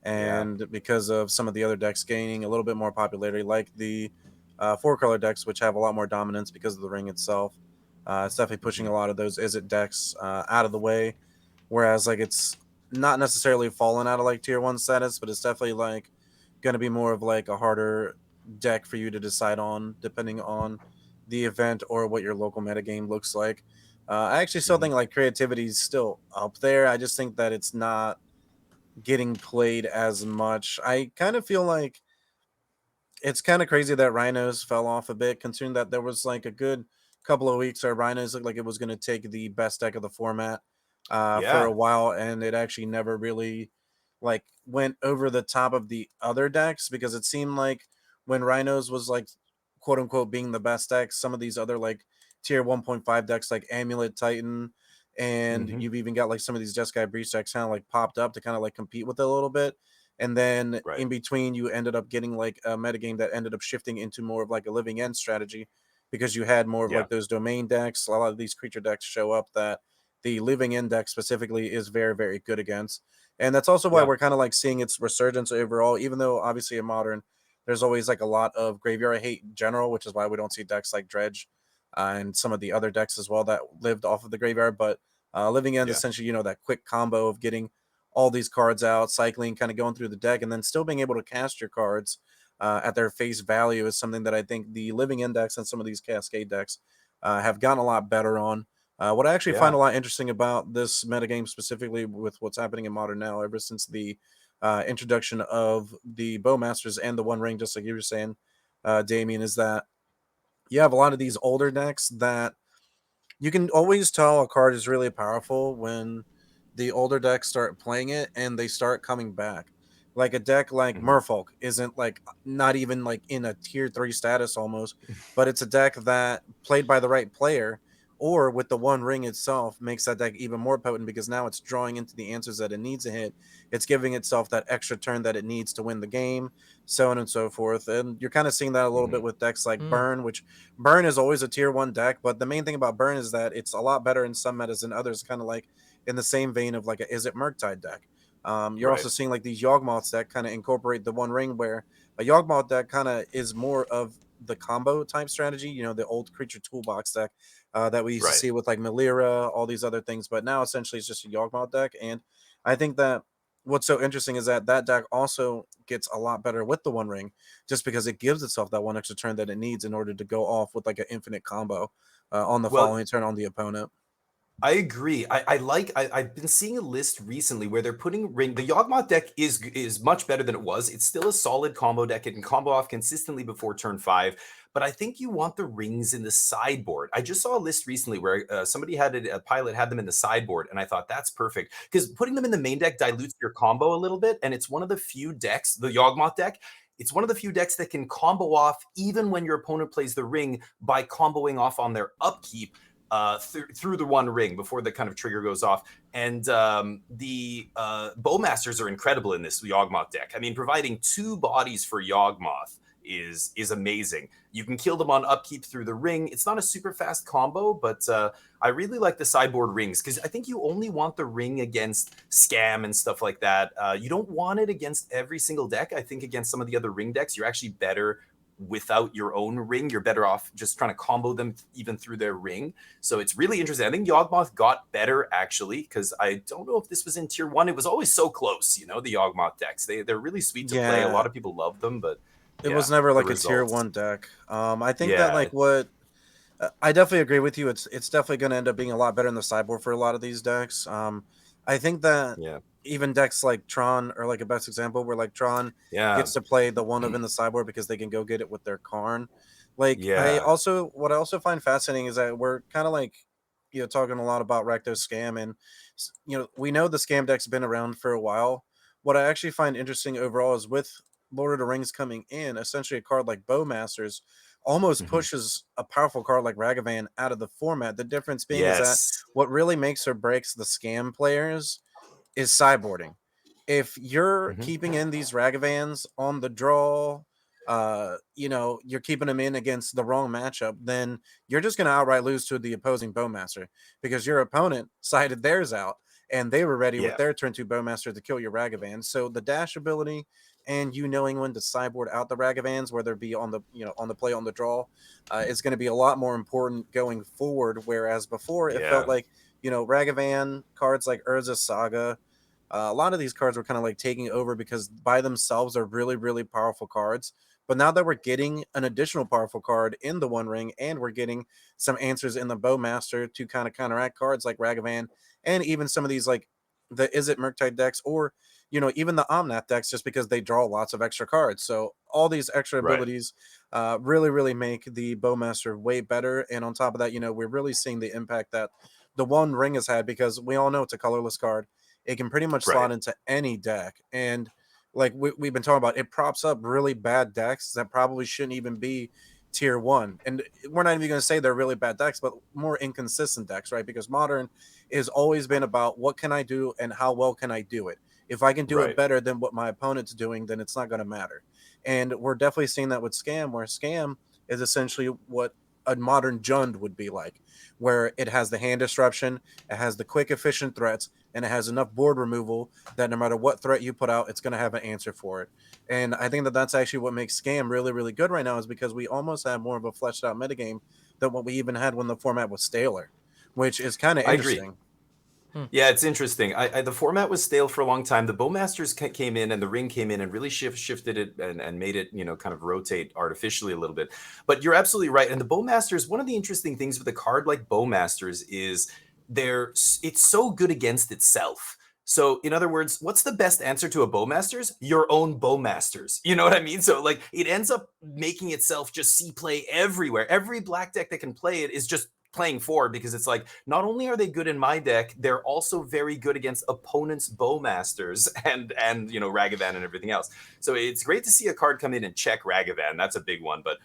And because of some of the other decks gaining a little bit more popularity, like the 4-color decks, which have a lot more dominance because of the ring itself, it's definitely pushing a lot of those Izzet decks out of the way. Whereas, like, it's not necessarily fallen out of like tier 1 status, but it's definitely like going to be more of like a harder deck for you to decide on, depending on the event or what your local metagame looks like. I actually still think like creativity is still up there. I just think that it's not getting played as much. I kind of feel like it's kind of crazy that Rhinos fell off a bit, considering that there was like a good couple of weeks where Rhinos looked like it was going to take the best deck of the format for a while, and it actually never really like went over the top of the other decks, because it seemed like when Rhinos was like quote unquote being the best deck, some of these other like tier 1.5 decks like Amulet Titan, and you've even got like some of these Jeskai Breach decks kind of like popped up to kind of like compete with it a little bit. And then in between, you ended up getting like a metagame that ended up shifting into more of like a living end strategy, because you had more of like those domain decks. A lot of these creature decks show up that the living end deck specifically is very, very good against. And that's also why we're kind of like seeing its resurgence overall, even though obviously in Modern, there's always like a lot of graveyard hate in general, which is why we don't see decks like Dredge and some of the other decks as well that lived off of the graveyard. But living end essentially, that quick combo of getting all these cards out, cycling, kind of going through the deck, and then still being able to cast your cards at their face value is something that I think the living index and some of these Cascade decks have gotten a lot better on. What I actually find a lot interesting about this metagame, specifically with what's happening in Modern now, ever since the introduction of the Bowmasters and the One Ring, just like you were saying, Damien, is that you have a lot of these older decks that you can always tell a card is really powerful when the older decks start playing it and they start coming back. Like a deck like Merfolk isn't like not even like in a tier 3 status almost, but it's a deck that played by the right player or with the One Ring itself makes that deck even more potent, because now it's drawing into the answers that it needs to hit. It's giving itself that extra turn that it needs to win the game, so on and so forth. And you're kind of seeing that a little bit with decks like Burn, which Burn is always a tier 1 deck, but the main thing about Burn is that it's a lot better in some metas than others, kind of like in the same vein of like a Izzet Murktide deck. You're also seeing like these Yawgmoths that kind of incorporate the One Ring, where a Yawgmoth deck kind of is more of the combo type strategy, the old creature toolbox deck that we used to see with like Melira, all these other things. But now essentially it's just a Yawgmoth deck. And I think that what's so interesting is that that deck also gets a lot better with the One Ring, just because it gives itself that one extra turn that it needs in order to go off with like an infinite combo on the following turn on the opponent. I agree. I've been seeing a list recently where they're putting ring. The Yawgmoth deck is much better than it was. It's still a solid combo deck. It can combo off consistently before turn 5. But I think you want the rings in the sideboard. I just saw a list recently where somebody had a pilot had them in the sideboard, and I thought that's perfect, because putting them in the main deck dilutes your combo a little bit. And it's one of the few decks, the Yawgmoth deck. It's one of the few decks that can combo off even when your opponent plays the ring by comboing off on their upkeep. Through the One Ring before the kind of trigger goes off. And the Bowmasters are incredible in this Yawgmoth deck. I mean, providing 2 bodies for Yawgmoth is amazing. You can kill them on upkeep through the ring. It's not a super fast combo, but I really like the sideboard rings, because I think you only want the ring against Scam and stuff like that. You don't want it against every single deck. I think against some of the other ring decks, you're actually better without your own ring. You're better off just trying to combo them even through their ring. So it's really interesting. I think Yawgmoth got better, actually, because I don't know if this was in tier 1. It was always so close, the Yawgmoth decks. They're really sweet to play. A lot of people love them, but it was never like a tier 1 deck. I think that like what I definitely agree with you. It's definitely going to end up being a lot better in the sideboard for a lot of these decks. I think that even decks like Tron are like a best example where like Tron gets to play the one of in the sideboard because they can go get it with their Karn. Like what I also find fascinating is that we're kind of like, talking a lot about Rakdos Scam, and we know the Scam deck's been around for a while. What I actually find interesting overall is with Lord of the Rings coming in, essentially a card like Bowmasters almost pushes a powerful card like Ragavan out of the format. The difference being is that what really makes or breaks the Scam players is sideboarding. If you're keeping in these Ragavans on the draw, you're keeping them in against the wrong matchup, then you're just going to outright lose to the opposing Bowmaster because your opponent sided theirs out and they were ready with their turn 2 Bowmaster to kill your Ragavan. So the dash ability and knowing when to sideboard out the Ragavans, whether it be on the on the play on the draw, is going to be a lot more important going forward. Whereas before it felt like Ragavan cards like Urza Saga, a lot of these cards were kind of like taking over because by themselves are really, really powerful cards. But now that we're getting an additional powerful card in the One Ring and we're getting some answers in the Bowmaster to kind of counteract cards like Ragavan and even some of these like the Izzet Murktide decks or, even the Omnath decks just because they draw lots of extra cards. So all these extra abilities really, really make the Bowmaster way better. And on top of that, we're really seeing the impact that the One Ring has had because we all know it's a colorless card. It can pretty much slot into any deck. And like we've been talking about, it props up really bad decks that probably shouldn't even be tier 1. And we're not even going to say they're really bad decks, but more inconsistent decks, right? Because Modern has always been about what can I do and how well can I do it. If I can do it better than what my opponent's doing, then it's not going to matter. And we're definitely seeing that with Scam, where Scam is essentially what a modern Jund would be like, where it has the hand disruption, it has the quick, efficient threats, and it has enough board removal that no matter what threat you put out, it's going to have an answer for it. And I think that that's actually what makes Scam really, really good right now is because we almost have more of a fleshed out metagame than what we even had when the format was staler, which is kind of interesting. Yeah, it's interesting. The format was stale for a long time. The Bowmasters came in and the Ring came in and really shifted it and made it, kind of rotate artificially a little bit. But you're absolutely right. And the Bowmasters, one of the interesting things with a card like Bowmasters is it's so good against itself. So in other words, what's the best answer to a Bowmasters? Your own Bowmasters. You know what I mean? So like it ends up making itself just see play everywhere. Every black deck that can play it is just playing for because it's like not only are they good in my deck, they're also very good against opponents' Bowmasters and Ragavan and everything else. So it's great to see a card come in and check Ragavan. That's a big one. But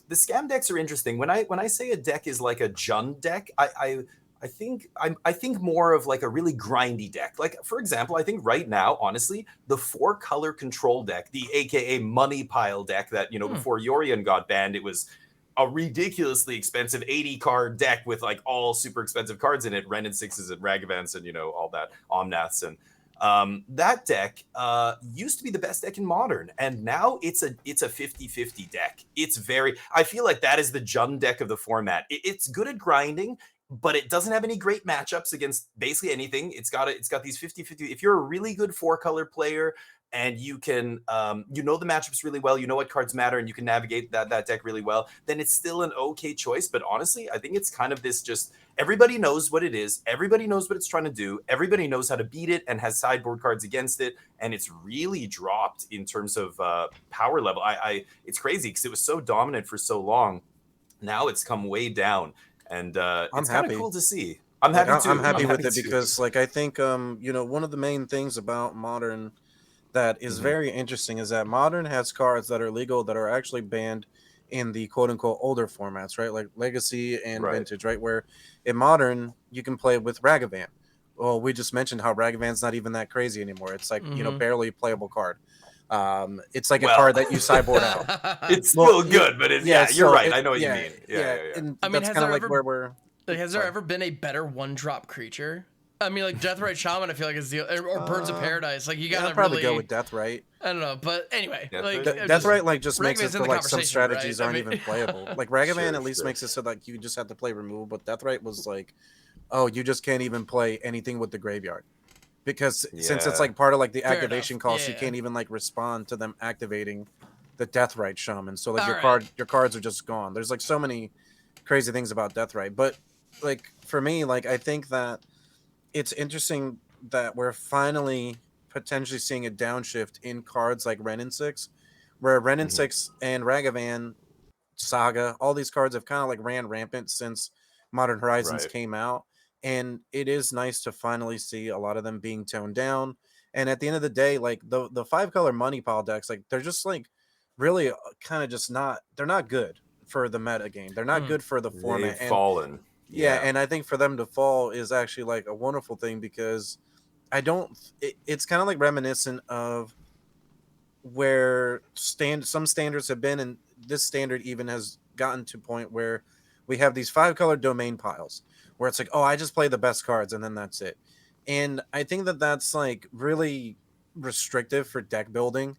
the Scam decks are interesting. When I say a deck is like a Jund deck, I think more of like a really grindy deck. Like for example, I think right now, honestly, the 4-color control deck, the AKA money pile deck that before Yorion got banned, it was a ridiculously expensive 80 card deck with like all super expensive cards in it, Ren and 6s and Ragavans and all that Omnaths and that deck used to be the best deck in Modern, and now it's a 50-50 deck. I feel like that is the Jund deck of the format. It's good at grinding, but it doesn't have any great matchups against basically anything. It's got these 50-50. If you're a really good 4-color player and you can, the matchups really well, you know what cards matter, and you can navigate that deck really well, then it's still an okay choice. But honestly, I think it's kind of this just, everybody knows what it is. Everybody knows what it's trying to do. Everybody knows how to beat it and has sideboard cards against it. And it's really dropped in terms of power level. It's crazy because it was so dominant for so long. Now it's come way down. And it's kind of cool to see. I'm happy too. I'm happy with it because I think, one of the main things about Modern that is very interesting is that Modern has cards that are legal that are actually banned in the quote unquote older formats, right? Like Legacy and Vintage, right? Where in Modern, you can play with Ragavan. Well, we just mentioned how Ragavan's not even that crazy anymore. It's like, barely a playable card. It's like a card that you sideboard out. It's still good, but you're right. I know what you mean. Yeah. And I mean, that's kind of like where we're... has there ever been a better one-drop creature? I mean, like Deathrite Shaman, I feel like is or Birds of Paradise. Like you gotta probably really go with Deathrite. I don't know, but anyway, like That's right. Like just makes it Ragavan's in so the like some conversation, strategies right? aren't even playable. Like Ragavan Sure, at least sure. makes it so like you just have to play removal, but Deathrite was like, oh, you just can't even play anything with the graveyard because since it's Yeah. like part of like the Fair activation enough. cost, you Yeah. can't even like respond to them activating the Deathrite Shaman. So like All your right. cards are just gone. There's like so many crazy things about Deathrite, but like for me, like I think that it's interesting that we're finally potentially seeing a downshift in cards like Ren and Six, where Ren and Mhm. Six and Ragavan Saga, all these cards have kind of like ran rampant since Modern Horizons Right. came out. And it is nice to finally see a lot of them being toned down. And at the end of the day, like the 5-color money pile decks, like they're just like really kind of just not, they're not good for the meta game. They're not good for the They've format. And fallen. yeah, Yeah. and I think for them to fall is actually like a wonderful thing because I don't. It's kind of like reminiscent of where some standards have been, and this standard even has gotten to point where we have these 5-color domain piles where it's like, oh, I just play the best cards and then that's it. And I think that that's like really restrictive for deck building,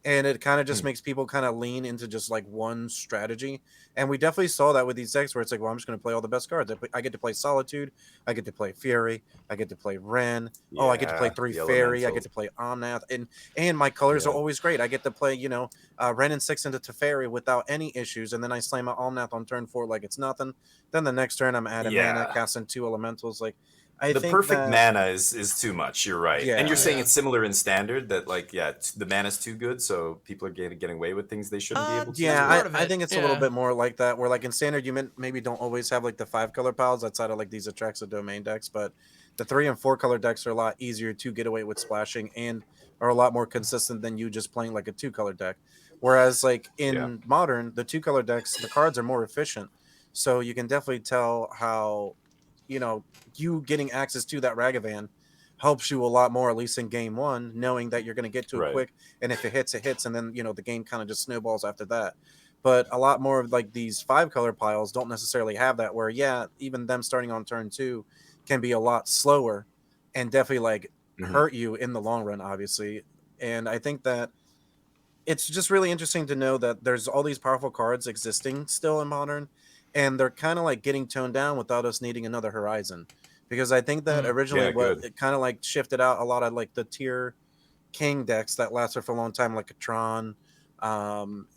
and it kind of just makes people kind of lean into just like one strategy. And we definitely saw that with these decks where it's like, well, I'm just going to play all the best cards. I get to play Solitude, I get to play Fury, I get to play Ren. Oh, I get to play Yeah. 3 The Fairy, I get elementals. to play Omnath, and my colors are Yeah. always great. I get to play, Ren and 6 into Teferi without any issues, and then I slam my Omnath on turn 4 like it's nothing. Then the next turn I'm adding mana, Yeah. casting 2 elementals. Like I The think perfect that mana is too much. You're right, and you're yeah. saying it's similar in standard that like the mana's too good, so people are getting away with things they shouldn't be able to. Yeah, part of I it, think it's a little yeah. bit more like that. Where like in standard, you maybe don't always have like the 5-color piles outside of like these Atraxa domain decks, but the 3 and 4-color decks are a lot easier to get away with splashing and are a lot more consistent than you just playing like a 2-color deck. Whereas like Yeah. in modern, the 2-color decks, the cards are more efficient, so you can definitely tell how you getting access to that Ragavan helps you a lot more, at least in game one, knowing that you're going to get to it Right. quick, and if it hits, it hits, and then the game kind of just snowballs after that. But a lot more of like these 5-color piles don't necessarily have that, where even them starting on turn 2 can be a lot slower and definitely like Mhm. hurt you in the long run, obviously. And I think that it's just really interesting to know that there's all these powerful cards existing still in modern, and they're kind of like getting toned down without us needing another Horizon. Because I think that originally Yeah. what Good. it kind of like shifted out a lot of like the tier king decks that lasted for a long time, like a Tron, um,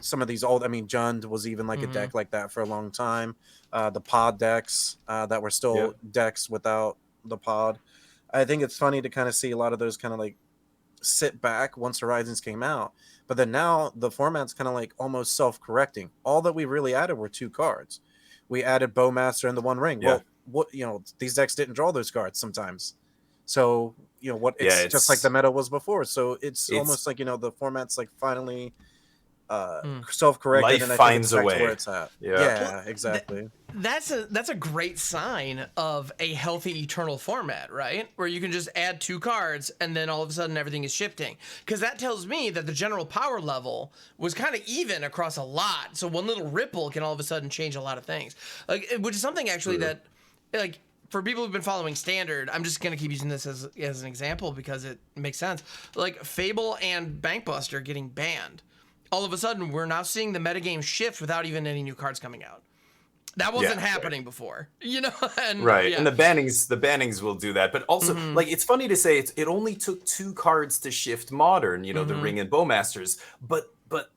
some of these old. I mean, Jund was even like a deck like that for a long time. The pod decks that were still Yep. decks without the pod. I think it's funny to kind of see a lot of those kind of like sit back once Horizons came out. But then now the format's kind of like almost self-correcting. All that we really added were 2 cards. We added Bowmaster and the One Ring. Yeah. What these decks didn't draw those cards sometimes. So what Yeah. it's just like the meta was before. So it's It's almost like the format's like finally self-corrected, life and I think finds it's a back to where way. it's at. Yeah. Yeah, exactly. That's a great sign of a healthy eternal format, right? Where you can just add 2 cards and then all of a sudden everything is shifting. Because that tells me that the general power level was kind of even across a lot. So one little ripple can all of a sudden change a lot of things. Like, which is something actually that, like, for people who've been following standard, I'm just gonna keep using this as an example because it makes sense. Like Fable and Bankbuster getting banned. All of a sudden, we're now seeing the metagame shift without even any new cards coming out. That wasn't happening before, and Right. And the bannings will do that. But also, like, it's funny to say it only took 2 cards to shift modern, the Ring and Bowmasters. But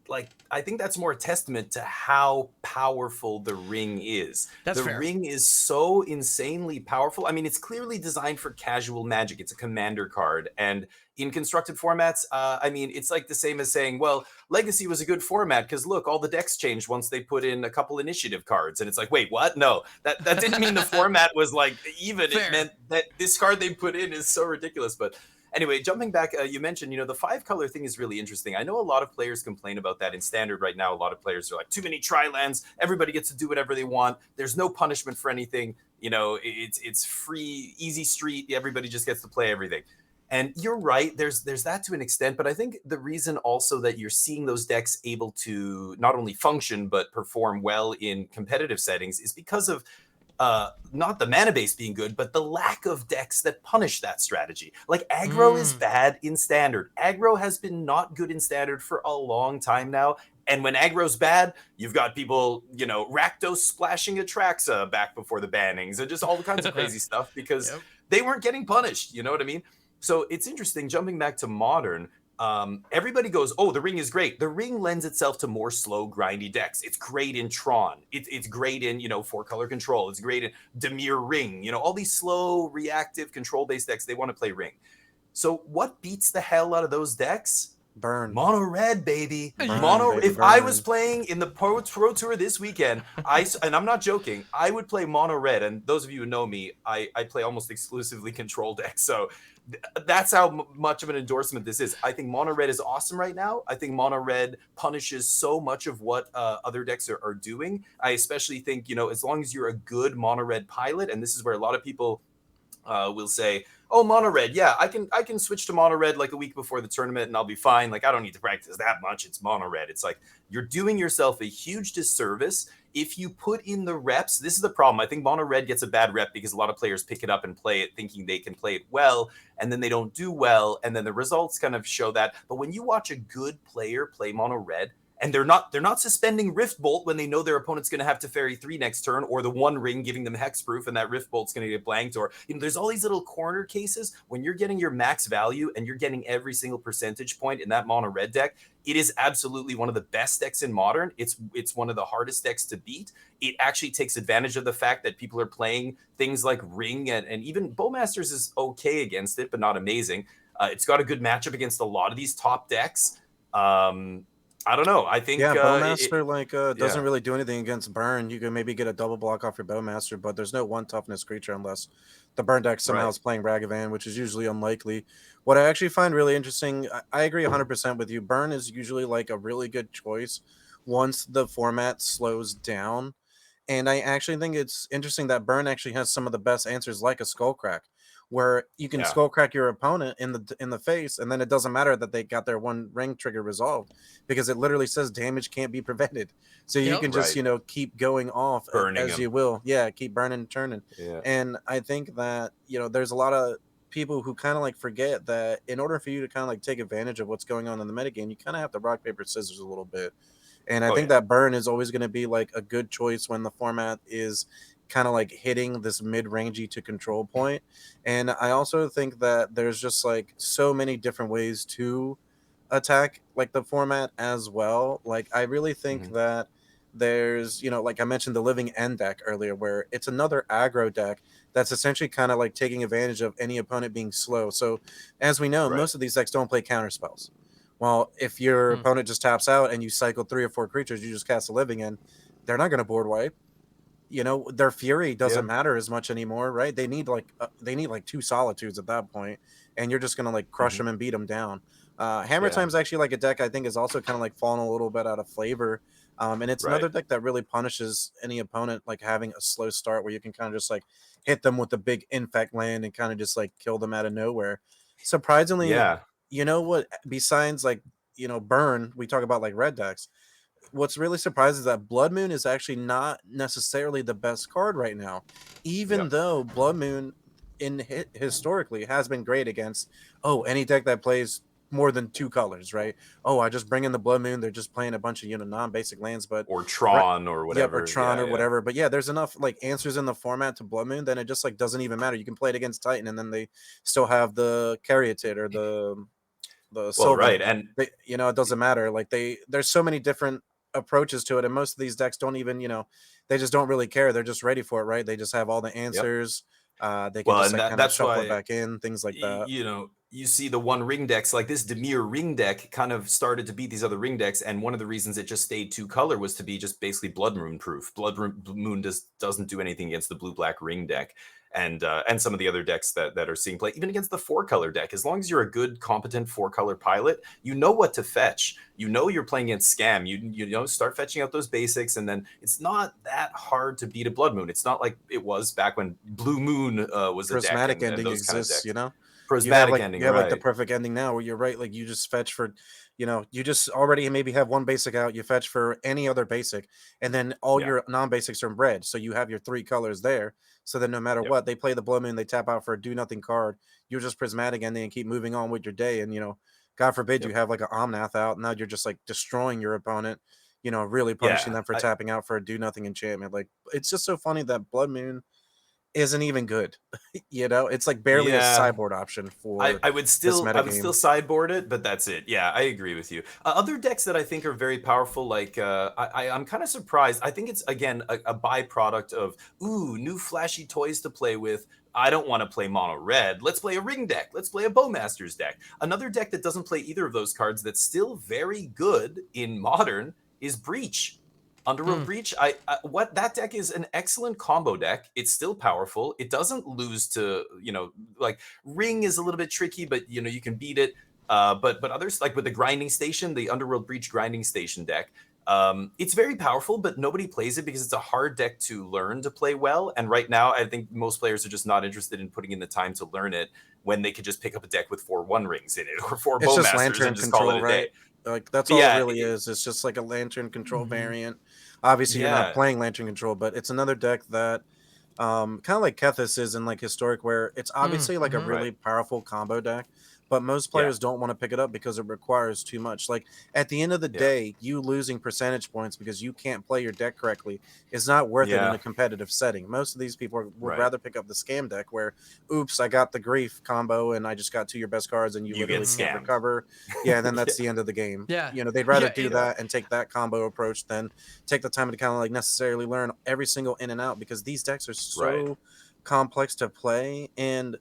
like, I think that's more a testament to how powerful the Ring is. That's the fair. Ring is so insanely powerful. I mean, it's clearly designed for casual Magic. It's a commander card. And in constructed formats, I mean, it's like the same as saying, well, Legacy was a good format because look, all the decks changed once they put in a couple initiative cards. And it's like, wait, what? No, that didn't mean the format was like even. Fair. It meant that this card they put in is so ridiculous. But anyway, jumping back, you mentioned, the 5-color thing is really interesting. I know a lot of players complain about that in standard right now. A lot of players are like, too many tri-lands. Everybody gets to do whatever they want. There's no punishment for anything. It's free, easy street. Everybody just gets to play everything. And you're right, there's that to an extent, but I think the reason also that you're seeing those decks able to not only function but perform well in competitive settings is because of not the mana base being good, but the lack of decks that punish that strategy. Like aggro is bad in standard. Aggro has been not good in standard for a long time now. And when aggro's bad, you've got people, Rakdos splashing Atraxa back before the bannings and just all kinds of crazy stuff because they weren't getting punished. You know what I mean? So it's interesting, jumping back to Modern, everybody goes, oh, the Ring is great. The Ring lends itself to more slow, grindy decks. It's great in Tron. It's great in, 4-color control. It's great in Dimir Ring. All these slow, reactive, control-based decks, they want to play Ring. So what beats the hell out of those decks? Burn. Mono red, baby. Burn. If I was playing in the Pro Tour this weekend, and I'm not joking, I would play mono red. And those of you who know me, I play almost exclusively control decks. So that's how much of an endorsement this is. I think mono red is awesome right now. I think mono red punishes so much of what other decks are doing. I especially think, as long as you're a good mono red pilot, and this is where a lot of people will say, oh, mono red, yeah, I can switch to mono red like a week before the tournament and I'll be fine. Like, I don't need to practice that much. It's mono red. It's like you're doing yourself a huge disservice if you put in the reps. This is the problem. I think mono red gets a bad rep because a lot of players pick it up and play it thinking they can play it well, and then they don't do well, and then the results kind of show that. But when you watch a good player play mono red, and they're not suspending Rift Bolt when they know their opponent's going to have Teferi 3 next turn, or the One Ring giving them Hexproof and that Rift Bolt's going to get blanked, or there's all these little corner cases when you're getting your max value and you're getting every single percentage point in that mono red deck. It is absolutely one of the best decks in Modern. It's one of the hardest decks to beat. It actually takes advantage of the fact that people are playing things like Ring, and even Bowmasters is okay against it, but not amazing. It's got a good matchup against a lot of these top decks. I don't know. I think Bowmaster doesn't really do anything against Burn. You can maybe get a double block off your Bowmaster, but there's no one toughness creature unless the Burn deck somehow is playing Ragavan, which is usually unlikely. What I actually find really interesting, I agree 100% with you. Burn is usually like a really good choice once the format slows down. And I actually think it's interesting that Burn actually has some of the best answers, like a Skullcrack, where you can Skullcrack your opponent in the face, and then it doesn't matter that they got their One Ring trigger resolved because it literally says damage can't be prevented. So you can just keep going off burning as you will. Yeah, keep burning and turning. Yeah. And I think that there's a lot of people who kind of like forget that in order for you to kind of like take advantage of what's going on in the metagame, you kind of have to rock paper scissors a little bit. And I think that Burn is always going to be like a good choice when the format is kind of like hitting this mid-rangey to control point. And I also think that there's just like so many different ways to attack like the format as well. Like I really think that there's like I mentioned the Living End deck earlier, where it's another aggro deck that's essentially kind of like taking advantage of any opponent being slow. So as we know, most of these decks don't play counter spells. Well, if your opponent just taps out and you cycle 3 or 4 creatures, you just cast a Living End, they're not going to board wipe. Their Fury doesn't matter as much anymore, right? They need like 2 Solitudes at that point, and you're just gonna like crush them and beat them down. Hammer Time's actually like a deck I think is also kind of like fallen a little bit out of flavor, and it's another deck that really punishes any opponent like having a slow start, where you can kind of just like hit them with the big infect land and kind of just like kill them out of nowhere. Surprisingly, what? Besides like Burn, we talk about like red decks. What's really surprising is that Blood Moon is actually not necessarily the best card right now, even though Blood Moon historically has been great against any deck that plays more than 2 colors, right? I just bring in the Blood Moon, they're just playing a bunch of non-basic lands, but or Tron or whatever. Or Tron or whatever. But there's enough like answers in the format to Blood Moon, then it just like doesn't even matter. You can play it against Titan, and then they still have the Caryatid or the Silver. And it doesn't matter. Like there's so many different approaches to it, and most of these decks don't even they just don't really care. They're just ready for it, right? They just have all the answers. They can just like, kind of shuffle it back in, things like that. You see the One Ring decks, like this Dimir Ring deck kind of started to beat these other Ring decks, and one of the reasons it just stayed 2 color was to be just basically Blood Moon proof. Blood Moon doesn't do anything against the blue-black Ring deck. And some of the other decks that are seeing play, even against the 4-color deck. As long as you're a good, competent 4-color pilot, you know what to fetch. You're playing against Scam. You start fetching out those basics, and then it's not that hard to beat a Blood Moon. It's not like it was back when Blue Moon was Prismatic a deck. Ending exists, prismatic ending, you have like the right? perfect ending now where you're right, like you just fetch for, you just already maybe have one basic out, you fetch for any other basic, and then all Yeah. your non-basics are in red, so you have your 3 colors there. So then no matter Yep. what, they play the Blow Moon, they tap out for a do nothing card, you're just prismatic ending and keep moving on with your day. And God forbid you Yep. have like an Omnath out, now you're just like destroying your opponent, really punishing Yeah. them for tapping out for a do nothing enchantment. Like, it's just so funny that Blood Moon isn't even good. It's like barely a Yeah. sideboard option I, for I would this still I would still metagame. sideboard it, but that's it. Yeah, I agree with you. Other decks that I think are very powerful, like I'm kind of surprised. I think it's again a byproduct of new flashy toys to play with. I don't want to play mono red. Let's play a ring deck. Let's play a Bowmaster's deck. Another deck that doesn't play either of those cards that's still very good in modern is Breach. Underworld Breach, what that deck is an excellent combo deck. It's still powerful. It doesn't lose to, like Ring is a little bit tricky, but you can beat it. But others like with the Grinding Station, the Underworld Breach Grinding Station deck, it's very powerful, but nobody plays it because it's a hard deck to learn to play well. And right now, I think most players are just not interested in putting in the time to learn it when they could just pick up a deck with 4 One Rings in it or 4 It's just Bowmasters lantern and just call it control, a right? day. Like, that's But all it yeah, really is. It's just like a lantern control variant. Obviously, you're not yeah, playing lantern control, but it's another deck that kind of like Kethis is in like Historic, where it's obviously like a really right, powerful combo deck, but most yeah, players don't want to pick it up because it requires too much. Like, at the end of the yeah, day, you losing percentage points because you can't play your deck correctly is not worth it in yeah, a competitive setting. Most of these people would right. rather pick up the scam deck where, oops, I got the grief combo and I just got 2 of your best cards and you You get literally can't scammed. recover. Yeah, and then Yeah, that's the end of the game. Yeah. They'd rather Yeah. do that and take that combo approach than take the time to kind of like necessarily learn every single in and out, because these decks are right. so complex to play. And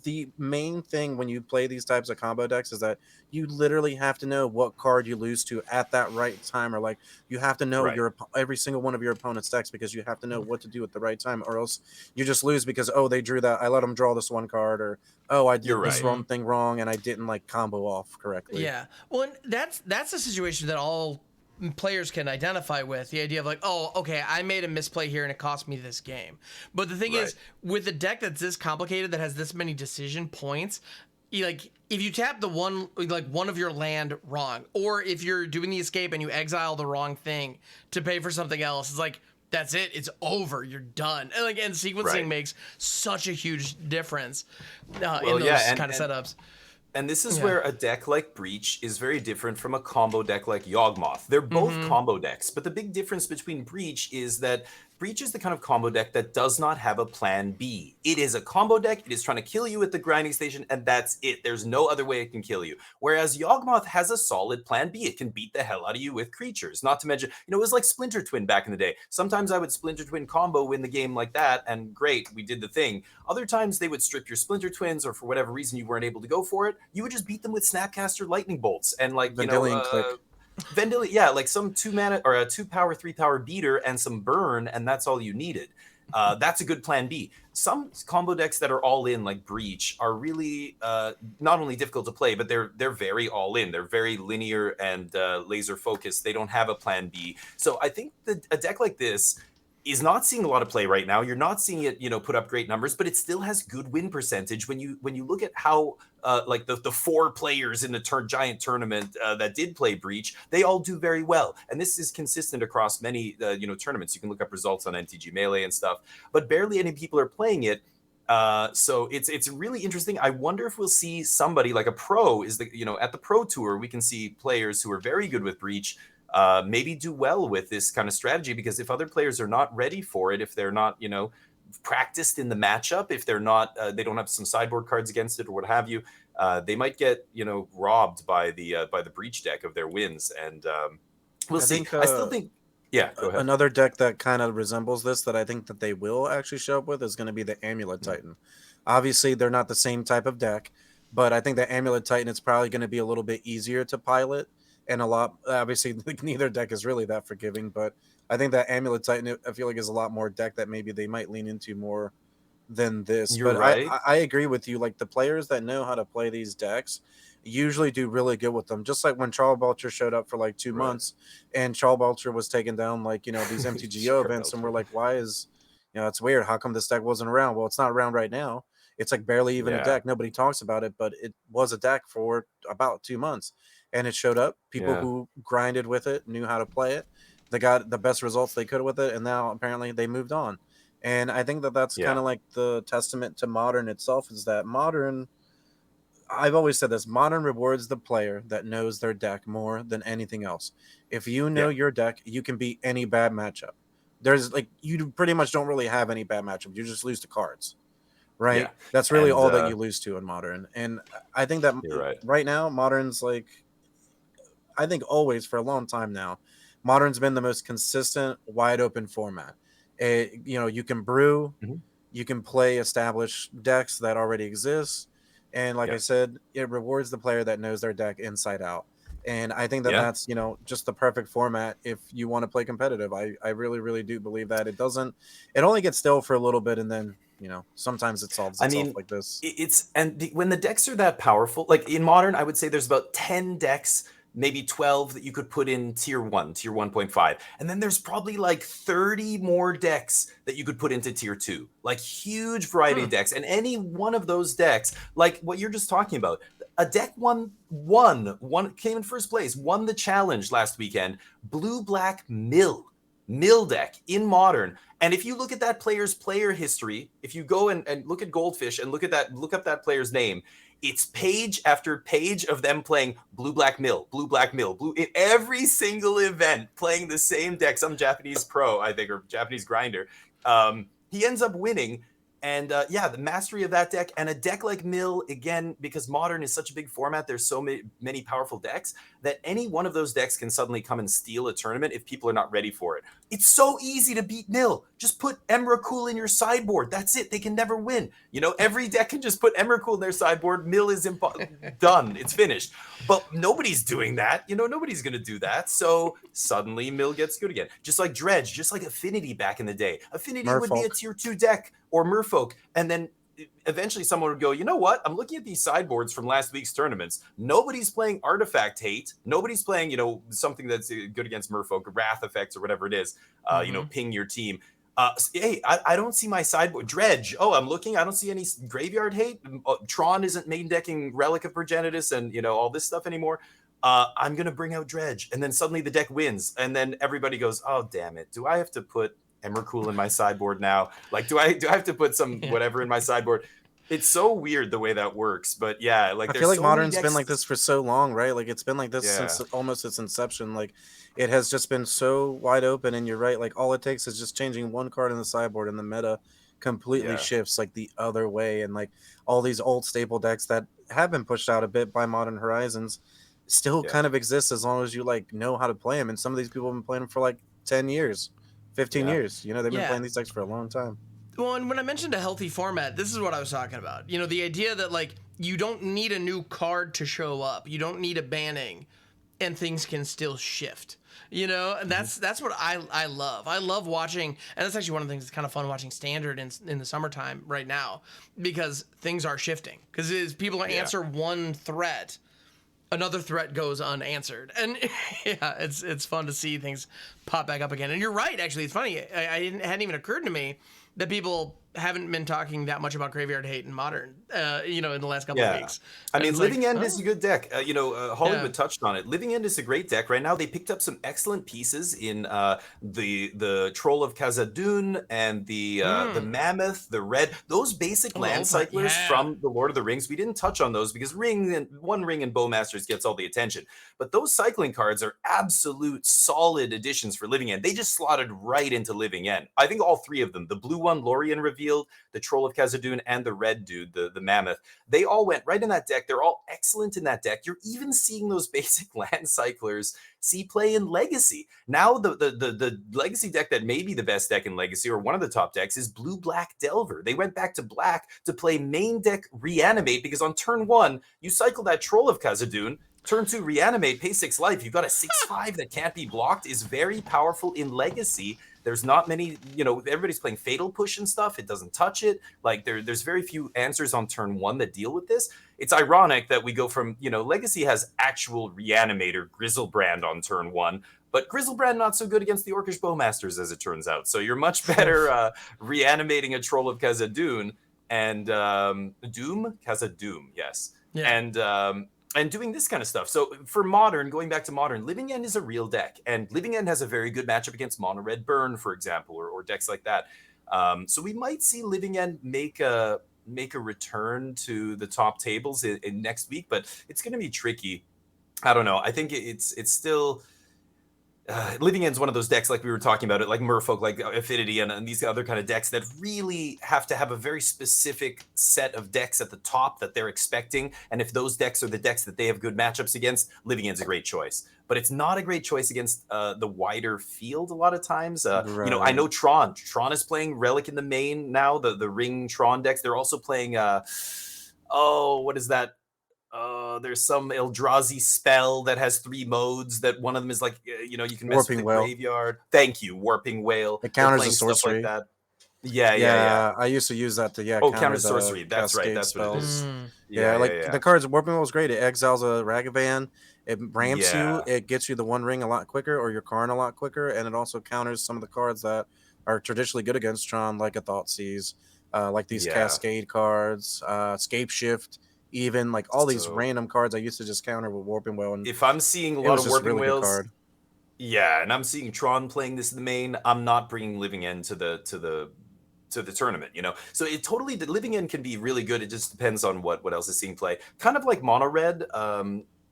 the main thing when you play these types of combo decks is that you literally have to know what card you lose to at that right time, or like you have to know Right. every single one of your opponent's decks, because you have to know what to do at the right time, or else you just lose because, oh, they drew that, I let them draw this one card, or, oh, I You're did this right. one thing wrong and I didn't like combo off correctly. Yeah. Well, and that's a situation that all players can identify with, the idea of like, oh, okay, I made a misplay here and it cost me this game. But the thing Right. is, with a deck that's this complicated, that has this many decision points, like if you tap the one of your land wrong, or if you're doing the escape and you exile the wrong thing to pay for something else, it's like, that's it, it's over, you're done. And sequencing Right. makes such a huge difference in Well, those yeah, kind of setups. And this is Yeah. where a deck like Breach is very different from a combo deck like Yawgmoth. They're both combo decks, but the big difference between Breach is that Breach is the kind of combo deck that does not have a plan B. It is a combo deck, it is trying to kill you at the grinding station, and that's it. There's no other way it can kill you. Whereas Yawgmoth has a solid plan B. It can beat the hell out of you with creatures. Not to mention, it was like Splinter Twin back in the day. Sometimes I would Splinter Twin combo win the game like that, and great, we did the thing. Other times they would strip your Splinter Twins, or for whatever reason you weren't able to go for it, you would just beat them with Snapcaster Lightning Bolts and Vendilion Click. Vendilion, yeah, like some 2 mana or a 2 power, 3 power beater and some burn, and that's all you needed. That's a good plan B. Some combo decks that are all in, like Breach, are really not only difficult to play, but they're very all in. They're very linear and laser focused. They don't have a plan B. So I think that a deck like this is not seeing a lot of play right now. You're not seeing it, put up great numbers, but it still has good win percentage. When you look at how like the 4 players in the giant tournament that did play Breach, they all do very well. And this is consistent across many tournaments. You can look up results on MTG Melee and stuff, but barely any people are playing it. So it's really interesting. I wonder if we'll see somebody like a pro at the pro tour, we can see players who are very good with Breach maybe do well with this kind of strategy, because if other players are not ready for it, if they're not, practiced in the matchup, if they're not, they don't have some sideboard cards against it or what have you, they might get, robbed by the Breach deck of their wins. And we'll see. I still think, yeah, go ahead. Another deck that kind of resembles this that I think that they will actually show up with is going to be the Amulet Titan. Obviously, they're not the same type of deck, but I think the Amulet Titan is probably going to be a little bit easier to pilot. And a lot, obviously, neither deck is really that forgiving, but I think that Amulet Titan, I feel like, is a lot more deck that maybe they might lean into more than this. You're but right. I agree with you. Like, the players that know how to play these decks usually do really good with them. Just like when Charles Belcher showed up for like 2 months, and Charles Belcher was taking down like, these MTGO events, and we're like, why is, it's weird. How come this deck wasn't around? Well, it's not around right now. It's like barely even a Yeah. deck. Nobody talks about it, but it was a deck for about 2 months, and it showed up. People Yeah. who grinded with it knew how to play it. They got the best results they could with it, and now apparently they moved on. And I think that that's Yeah. kind of like the testament to Modern itself, is that Modern, I've always said this, Modern rewards the player that knows their deck more than anything else. If you know your deck, you can beat any bad matchup. There's like, you pretty much don't really have any bad matchup. You just lose to cards, right? Yeah. That's really And, all that you lose to in Modern. And I think that You're right. right now, Modern's like, I think always for a long time now, Modern's been the most consistent, wide open format. You can brew, Mhm. you can play established decks that already exist, and like I Yes. said, it rewards the player that knows their deck inside out. And I think that Yeah. that's just the perfect format if you want to play competitive. I really really do believe that it only gets stale for a little bit, and then sometimes it solves I itself mean, like this. when the decks are that powerful, like in Modern, I would say there's about 10 decks, maybe 12 that you could put in tier 1, tier 1.5. And then there's probably like 30 more decks that you could put into tier 2. Like huge variety of decks. And any one of those decks, like what you're just talking about, a deck one came in first place, won the challenge last weekend. Blue Black Mill deck in Modern. And if you look at that player's player history, if you go and look at Goldfish and look up that player's name, it's page after page of them playing Blue Black Mill, Blue in every single event, playing the same deck. Some Japanese pro, I think, or Japanese grinder. He ends up winning. And the mastery of that deck, and a deck like Mill, again, because Modern is such a big format, there's so many powerful decks that any one of those decks can suddenly come and steal a tournament if people are not ready for it. It's so easy to beat Mill. Just put Emrakul in your sideboard. That's it. They can never win. Every deck can just put Emrakul in their sideboard. Mill is done. It's finished. But nobody's doing that. Nobody's going to do that. So suddenly Mill gets good again. Just like Dredge, just like Affinity back in the day. Affinity would be a tier 2 deck, or Merfolk, and then eventually someone would go, you know what? I'm looking at these sideboards from last week's tournaments. Nobody's playing Artifact Hate. Nobody's playing, something that's good against Merfolk, Wrath effects, or whatever it is. Ping your team. Hey, I don't see my sideboard. Dredge. Oh, I'm looking. I don't see any Graveyard Hate. Tron isn't main decking Relic of Progenitus and, all this stuff anymore. I'm going to bring out Dredge. And then suddenly the deck wins. And then everybody goes, oh, damn it. Do I have to put Emrakul in my sideboard now? Like, do I have to put some whatever in my sideboard? It's so weird the way that works, but yeah, like I feel like Modern's been like this for so long, right? Like it's been like this since almost its inception. Like it has just been so wide open, and you're right. Like all it takes is just changing one card in the sideboard, and the meta completely shifts like the other way. And like all these old staple decks that have been pushed out a bit by Modern Horizons still kind of exist as long as you like know how to play them. And some of these people have been playing them for like 10 years. 15 years. They've been playing these decks for a long time. Well, and when I mentioned a healthy format, this is what I was talking about. The idea that like you don't need a new card to show up. You don't need a banning, and things can still shift. And that's what I love. I love watching, and that's actually one of the things that's kind of fun watching Standard in the summertime right now, because things are shifting. Because as people answer one threat, another threat goes unanswered, and it's fun to see things pop back up again. And you're right, actually, it's funny. It hadn't even occurred to me that people haven't been talking that much about Graveyard Hate in Modern, in the last couple of weeks. I mean, Living End is a good deck. Hollywood touched on it. Living End is a great deck. Right now, they picked up some excellent pieces in the Troll of Khazad-dûn and the Mammoth, the Red. Those basic land cyclers from the Lord of the Rings. We didn't touch on those because One Ring and Bowmasters gets all the attention. But those cycling cards are absolute solid additions for Living End. They just slotted right into Living End. I think all three of them, the blue one, Lorien revealed, the Troll of Khazad-dûn, and the red dude, the Mammoth, they all went right in that deck. They're all excellent in that deck. You're even seeing those basic land cyclers see play in Legacy. Now the Legacy deck that may be the best deck in Legacy, or one of the top decks, is Blue-Black Delver. They went back to black to play main deck Reanimate, because on turn 1, you cycle that Troll of Khazad-dûn. Turn 2, Reanimate, pay 6 life. You've got a 6/5 that can't be blocked, is very powerful in Legacy. There's not many, everybody's playing Fatal Push and stuff. It doesn't touch it. Like there's very few answers on turn 1 that deal with this. It's ironic that we go from, Legacy has actual Reanimator Grizzlebrand on turn 1, but Grizzlebrand not so good against the Orcish Bowmasters, as it turns out. So you're much better reanimating a Troll of Khazad-dûn and Doom has a Doom, yes, Yeah. and doing this kind of stuff. So for Modern, going back to Modern, Living End is a real deck, and Living End has a very good matchup against Mono Red Burn, for example, or decks like that. So we might see Living End make a return to the top tables in next week, but it's going to be tricky. I don't know. I think it's still. Living End's one of those decks, like we were talking about it, like Merfolk, like Affinity, and these other kind of decks that really have to have a very specific set of decks at the top that they're expecting. And if those decks are the decks that they have good matchups against, Living End's a great choice. But it's not a great choice against the wider field a lot of times. You know, I know Tron. Tron is playing Relic in the main now, the Ring Tron decks. They're also playing, what is that? There's some Eldrazi spell that has 3 modes. That one of them is like, you know, you can mess with the graveyard. Thank you, Warping Whale. It counters a sorcery. Like that. Yeah. I used to use that to counter sorcery. That's right. That's spells. what it is. The cards. Warping Whale is great. It exiles a Ragavan. It ramps you. It gets you the One Ring a lot quicker, or your Karn a lot quicker, and it also counters some of the cards that are traditionally good against Tron, like a Thoughtseize, like these Cascade cards, Scape Shift. Even like all these random cards I used to just counter with Warping Whale. And if I'm seeing a lot of Warping Whales, and I'm seeing Tron playing this in the main, I'm not bringing Living End to the tournament, you know. So it totally, the Living End can be really good. It just depends on what else is seeing play. Kind of like Mono Red.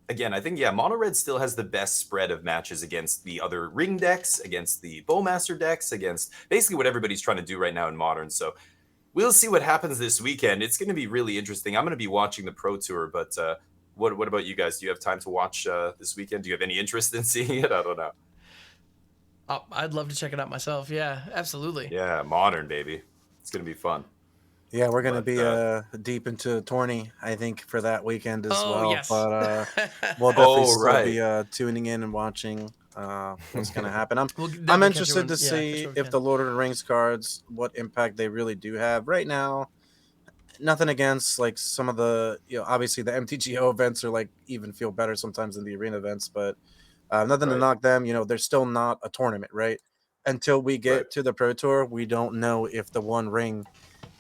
Again, I think Mono Red still has the best spread of matches against the other Ring decks, against the Bowmaster decks, against basically what everybody's trying to do right now in Modern. So we'll see what happens this weekend. It's going to be really interesting. I'm going to be watching the Pro Tour, but what about you guys? Do you have time to watch this weekend? Do you have any interest in seeing it? I don't know. I'd love to check it out myself. Yeah, absolutely. Yeah, Modern, baby. It's going to be fun. Yeah, we're going to be deep into tourney, I think, for that weekend as well. Yes. But we'll definitely still be tuning in and watching what's going to happen. I'm interested to see if the Lord of the Rings cards, what impact they really do have. Right now, nothing against like some of the, you know, obviously the MTGO events are like even feel better sometimes than the arena events, but nothing to knock them. You know, they're still not a tournament, right? Until we get to the Pro Tour, we don't know if the One Ring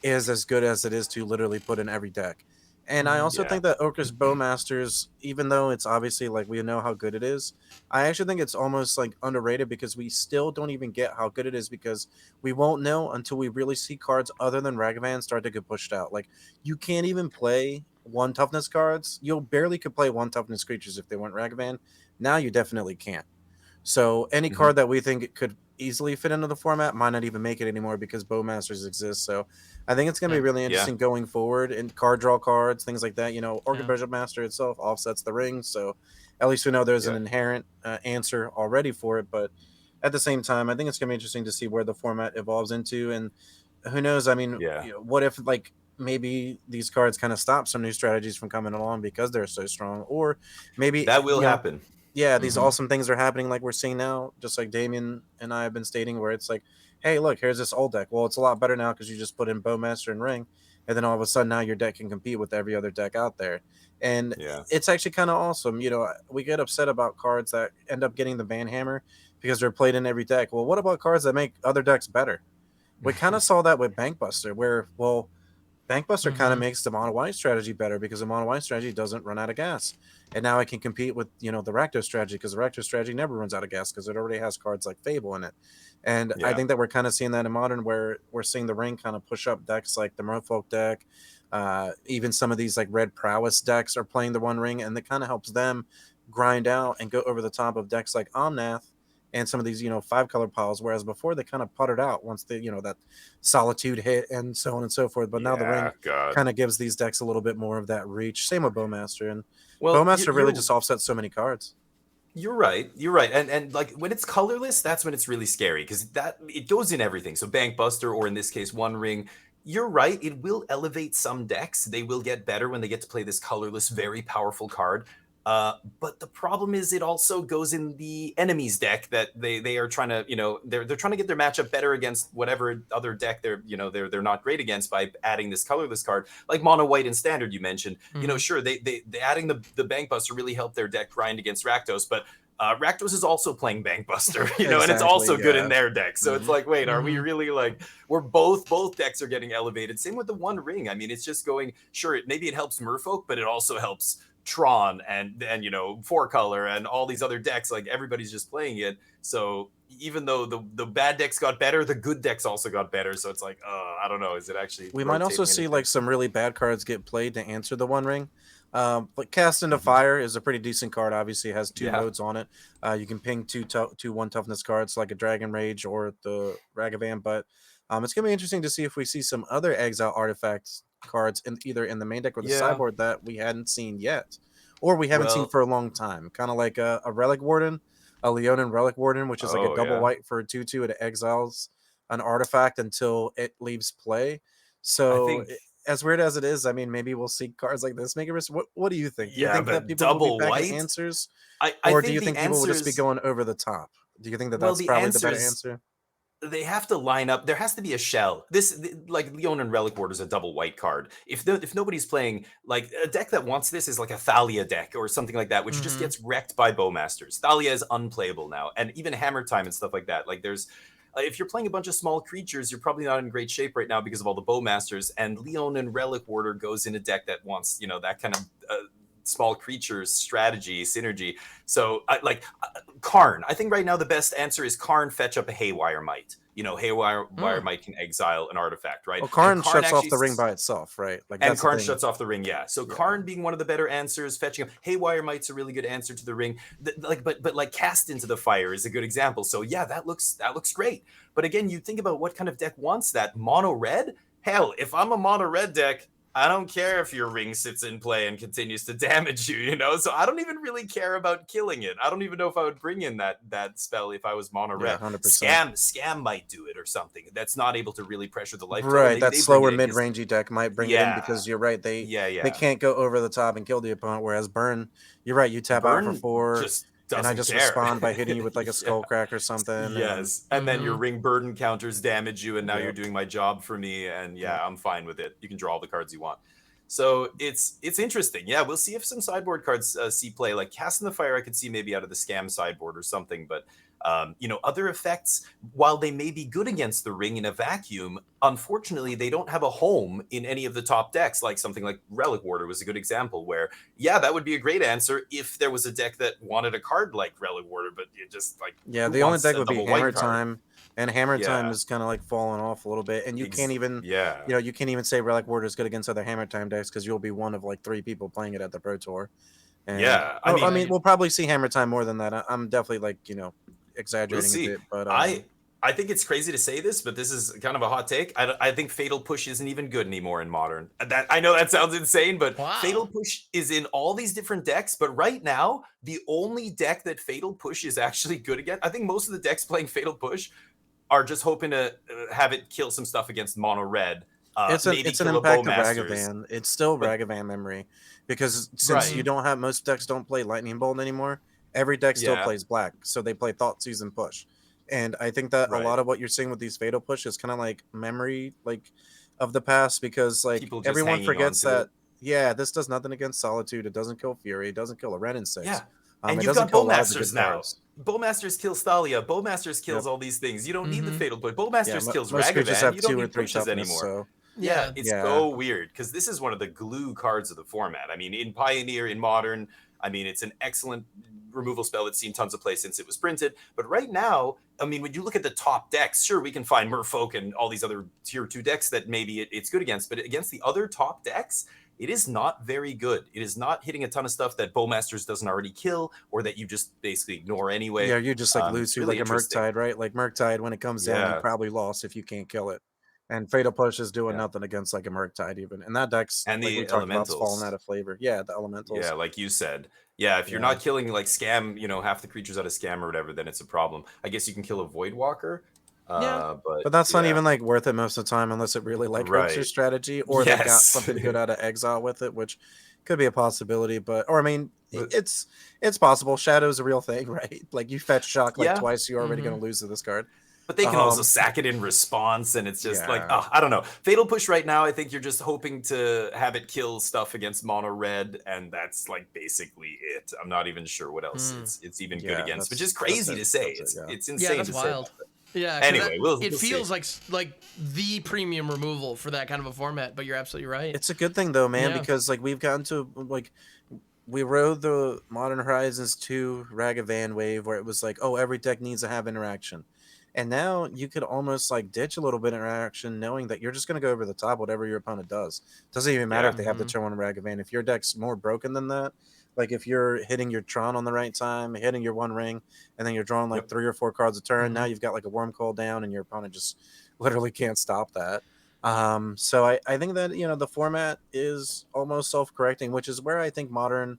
is as good as it is to literally put in every deck. And I also think that Orcus Bowmasters, even though it's obviously like we know how good it is, I actually think it's almost like underrated because we still don't even get how good it is because we won't know until we really see cards other than Ragavan start to get pushed out. Like you can't even play 1 toughness cards. You'll barely could play 1 toughness creatures if they weren't Ragavan. Now you definitely can't. So any card that we think it could easily fit into the format might not even make it anymore because Bowmasters exist. So I think it's going to be really interesting going forward, and card draw cards, things like that. You know, Orchid Bishop Master itself offsets the ring, so at least we know there's an inherent answer already for it. But at the same time, I think it's going to be interesting to see where the format evolves into, and who knows? I mean, you know, what if like maybe these cards kind of stop some new strategies from coming along because they're so strong, or maybe that will happen. Yeah, these awesome things are happening like we're seeing now, just like Damien and I have been stating, where it's like, hey, look, here's this old deck. Well, it's a lot better now because you just put in Bowmaster and Ring, and then all of a sudden now your deck can compete with every other deck out there. And it's actually kind of awesome. You know, we get upset about cards that end up getting the ban hammer because they're played in every deck. Well, what about cards that make other decks better? We kind of saw that with Bankbuster, where, well, Bankbuster kind of makes the mono white strategy better because the mono white strategy doesn't run out of gas. And now it can compete with, you know, the Rakdos strategy because the Rakdos strategy never runs out of gas because it already has cards like Fable in it. And I think that we're kind of seeing that in Modern, where we're seeing the Ring kind of push up decks like the Merfolk deck. Even some of these like Red Prowess decks are playing the One Ring, and that kind of helps them grind out and go over the top of decks like Omnath and some of these, you know, 5-color piles, whereas before they kind of puttered out once they, you know, that Solitude hit and so on and so forth. But now the Ring kind of gives these decks a little bit more of that reach. Same with Bowmaster, and Bowmaster really just offsets so many cards. You're right. And like when it's colorless, that's when it's really scary because that it goes in everything. So Bankbuster, or in this case, One Ring. You're right. It will elevate some decks. They will get better when they get to play this colorless, very powerful card. But the problem is it also goes in the enemy's deck that they are trying to, you know, they're trying to get their matchup better against whatever other deck they're not great against by adding this colorless card, like mono white and standard you mentioned. You know, sure, they adding the Bankbuster really helped their deck grind against Rakdos, but Rakdos is also playing Bankbuster, and it's also good in their deck. So it's like, wait, are we really like, we're both decks are getting elevated. Same with the One Ring. I mean, it's just going, sure, maybe it helps Merfolk, but it also helps Tron and Four Color and all these other decks. Like everybody's just playing it. So even though the bad decks got better, the good decks also got better. So it's like, I don't know. Is it actually? We might also see like some really bad cards get played to answer the One Ring. But Cast into Fire is a pretty decent card. Obviously, it has 2 modes on it. You can ping two 1 toughness cards like a Dragon Rage or the Ragavan. But it's gonna be interesting to see if we see some other Exile artifacts cards either in the main deck or the sideboard that we hadn't seen yet, or we haven't seen for a long time. Kind of like a Relic Warden, a Leonin Relic Warden, which is like a double white for a 2/2. It exiles an artifact until it leaves play. So as weird as it is, I mean, maybe we'll see cards like this make a risk. What do you think? Do you think that people will be back at answers? Or do you think people will just be going over the top? Do you think that that's probably the better answer? They have to line up. There has to be a shell. Like Leonin Relic Ward is a double white card. If nobody's playing, like a deck that wants this is like a Thalia deck or something like that, which just gets wrecked by Bowmasters. Thalia is unplayable now, and even Hammer Time and stuff like that. Like there's. If you're playing a bunch of small creatures, you're probably not in great shape right now because of all the Bowmasters. And Leonin Relic Warder goes in a deck that wants, that kind of small creatures strategy, synergy. So Karn. I think right now the best answer is Karn, fetch up a Haywire Might. Haywire Might can exile an artifact, right? Well, Karn shuts off the ring by itself, right? And Karn shuts off the ring, So Karn being one of the better answers, fetching up Haywire Might's a really good answer to the ring. But Cast into the Fire is a good example. So that looks great. But again, you think about what kind of deck wants that. Mono red? Hell, if I'm a mono red deck, I don't care if your ring sits in play and continues to damage you, So I don't even really care about killing it. I don't even know if I would bring in that spell if I was mono red. 100%. Scam might do it or something. That's not able to really pressure the life. Right, that slower mid-rangey deck might bring it in because you're right. They can't go over the top and kill the opponent. Whereas Burn, you're right. You tap out for 4. And I just respond by hitting you with like a Skullcrack or something. Yes. And then your ring burden counters damage you, and now you're doing my job for me. And I'm fine with it. You can draw all the cards you want. So it's interesting. Yeah, we'll see if some sideboard cards see play. Like Cast in the Fire, I could see maybe out of the Scam sideboard or something. But other effects, while they may be good against the ring in a vacuum, unfortunately, they don't have a home in any of the top decks. Like something like Relic Warder was a good example where, that would be a great answer if there was a deck that wanted a card like Relic Warder, but you just like... Yeah, the only deck would be Hammer Time, and Hammer Time is kind of like falling off a little bit, and you can't even... you can't even say Relic Warder is good against other Hammer Time decks because you'll be one of like 3 people playing it at the Pro Tour. And, I mean, we'll probably see Hammer Time more than that. I'm definitely like, exaggerating a bit, but I think it's crazy to say this, but this is kind of a hot take. I think Fatal Push isn't even good anymore in Modern. I know that sounds insane, but Fatal Push is in all these different decks. But right now, the only deck that Fatal Push is actually good against, I think most of the decks playing Fatal Push are just hoping to have it kill some stuff against Mono Red. It's an impact of Ragavan. It's still Ragavan memory because since you don't have, most decks don't play Lightning Bolt anymore. Every deck still plays black, so they play Thoughtseize and Push. And I think that a lot of what you're seeing with these Fatal Push is kind of like memory of the past because everyone forgets that this does nothing against Solitude. It doesn't kill Fury. It doesn't kill a Ren and 6. And you've got Bowmasters now. Bowmasters kills Thalia. Bowmasters kills all these things. You don't need the Fatal Push. Bowmasters kills Ragavan. You don't need pushes anymore. So. It's so weird because this is one of the glue cards of the format. I mean, in Pioneer, in Modern, I mean, it's an excellent removal spell that's seen tons of play since it was printed. But right now, I mean, when you look at the top decks, sure, we can find Merfolk and all these other tier 2 decks that maybe it's good against. But against the other top decks, it is not very good. It is not hitting a ton of stuff that Bowmasters doesn't already kill or that you just basically ignore anyway. Yeah, you just lose to really like a Murktide, right? Like Murktide, when it comes down, you probably lost if you can't kill it. And Fatal Push is doing nothing against like a Murktide even. And that deck's and the elementals falling out of flavor. Yeah, the elementals. Yeah, like you said. Yeah, if you're not killing like Scam, half the creatures out of Scam or whatever, then it's a problem. I guess you can kill a Voidwalker. But that's not even like worth it most of the time unless it really hurts your strategy or they got something good out of Exile with it, which could be a possibility. It's possible. Shadow's a real thing, right? Like you fetch Shock twice, you're already going to lose to this card. But they can also sack it in response, and it's just like, Yeah. I don't know. Fatal Push right now, I think you're just hoping to have it kill stuff against mono red, and that's like basically it. I'm not even sure what else it's even good against, which is crazy to say. It's insane that's to wild. say. Yeah. Anyway, we'll it feels see. like the premium removal for that kind of a format, but you're absolutely right. It's a good thing though, man, because like we've gotten to like we rode the Modern Horizons 2 Ragavan wave where it was like, oh, every deck needs to have interaction. And now you could almost like ditch a little bit of interaction knowing that you're just going to go over the top whatever your opponent does. Doesn't even matter if they have the turn 1 Ragavan. If your deck's more broken than that, like if you're hitting your Tron on the right time, hitting your one ring, and then you're drawing like 3 or 4 cards a turn, now you've got like a Worm Coil down and your opponent just literally can't stop that. So I think that, you know, the format is almost self-correcting, which is where I think Modern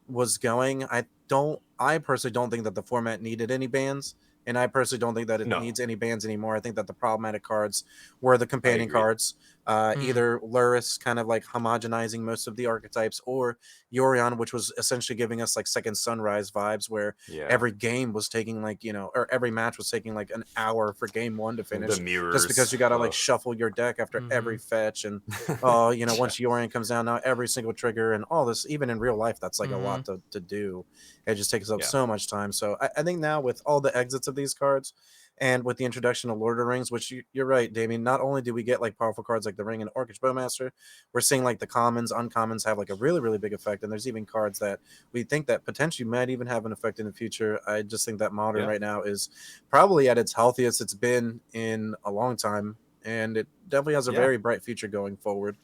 was going. I personally don't think that the format needed any bans. And I personally don't think that it needs any bans anymore. I think that the problematic cards were the companion cards. Either Luris kind of like homogenizing most of the archetypes, or Yorion, which was essentially giving us like second Sunrise vibes, where every game was taking like, you know, or every match was taking like an hour for game 1 to finish. The mirrors. Just because you got to like shuffle your deck after every fetch. And, you know, once Yorion comes down, now every single trigger and all this, even in real life, that's like a lot to do. It just takes up so much time. So I think now with all the exits of these cards and with the introduction of Lord of the Rings, which you're right, Damien, not only do we get like powerful cards like the Ring and Orcish Bowmaster, we're seeing like the commons, uncommons have like a really, really big effect. And there's even cards that we think that potentially might even have an effect in the future. I just think that Modern right now is probably at its healthiest it's been in a long time. And it definitely has a very bright future going forward.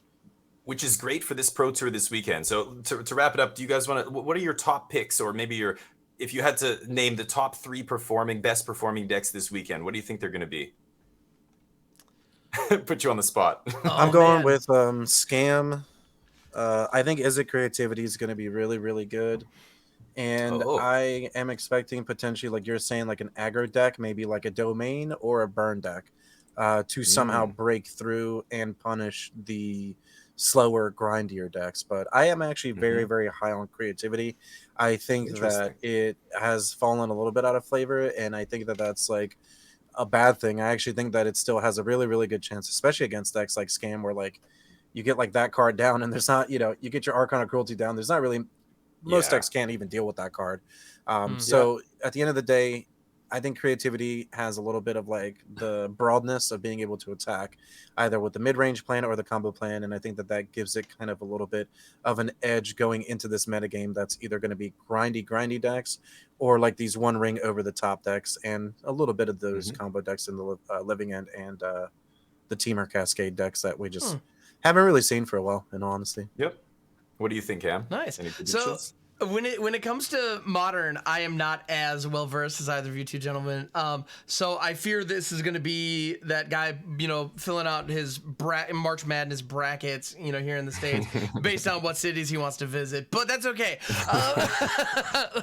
Which is great for this Pro Tour this weekend. So to wrap it up, do you guys want to, what are your top picks, or maybe if you had to name the top 3 best performing decks this weekend, what do you think they're going to be? Put you on the spot. I'm going with Scam. I think Izzet Creativity is going to be really, really good. And I am expecting potentially, like you're saying, like an aggro deck, maybe like a Domain or a Burn deck to somehow break through and punish the slower, grindier decks. But I am actually very, very high on Creativity. I think that it has fallen a little bit out of flavor, and I think that that's like a bad thing. I actually think that it still has a really, really good chance, especially against decks like Scam, where like you get like that card down and there's not, you know, you get your Archon of Cruelty down. There's not really, most decks can't even deal with that card. So at the end of the day, I think Creativity has a little bit of like the broadness of being able to attack either with the mid-range plan or the combo plan. And I think that that gives it kind of a little bit of an edge going into this metagame that's either going to be grindy decks or like these one ring over the top decks and a little bit of those combo decks in the Living End and the Teamer Cascade decks that we just haven't really seen for a while, in all honesty. Yep. What do you think, Cam? Nice. Any predictions? So when it comes to Modern, I am not as well versed as either of you two gentlemen. So I fear this is going to be that guy, you know, filling out his March Madness brackets, you know, here in the States, based on what cities he wants to visit. But that's okay.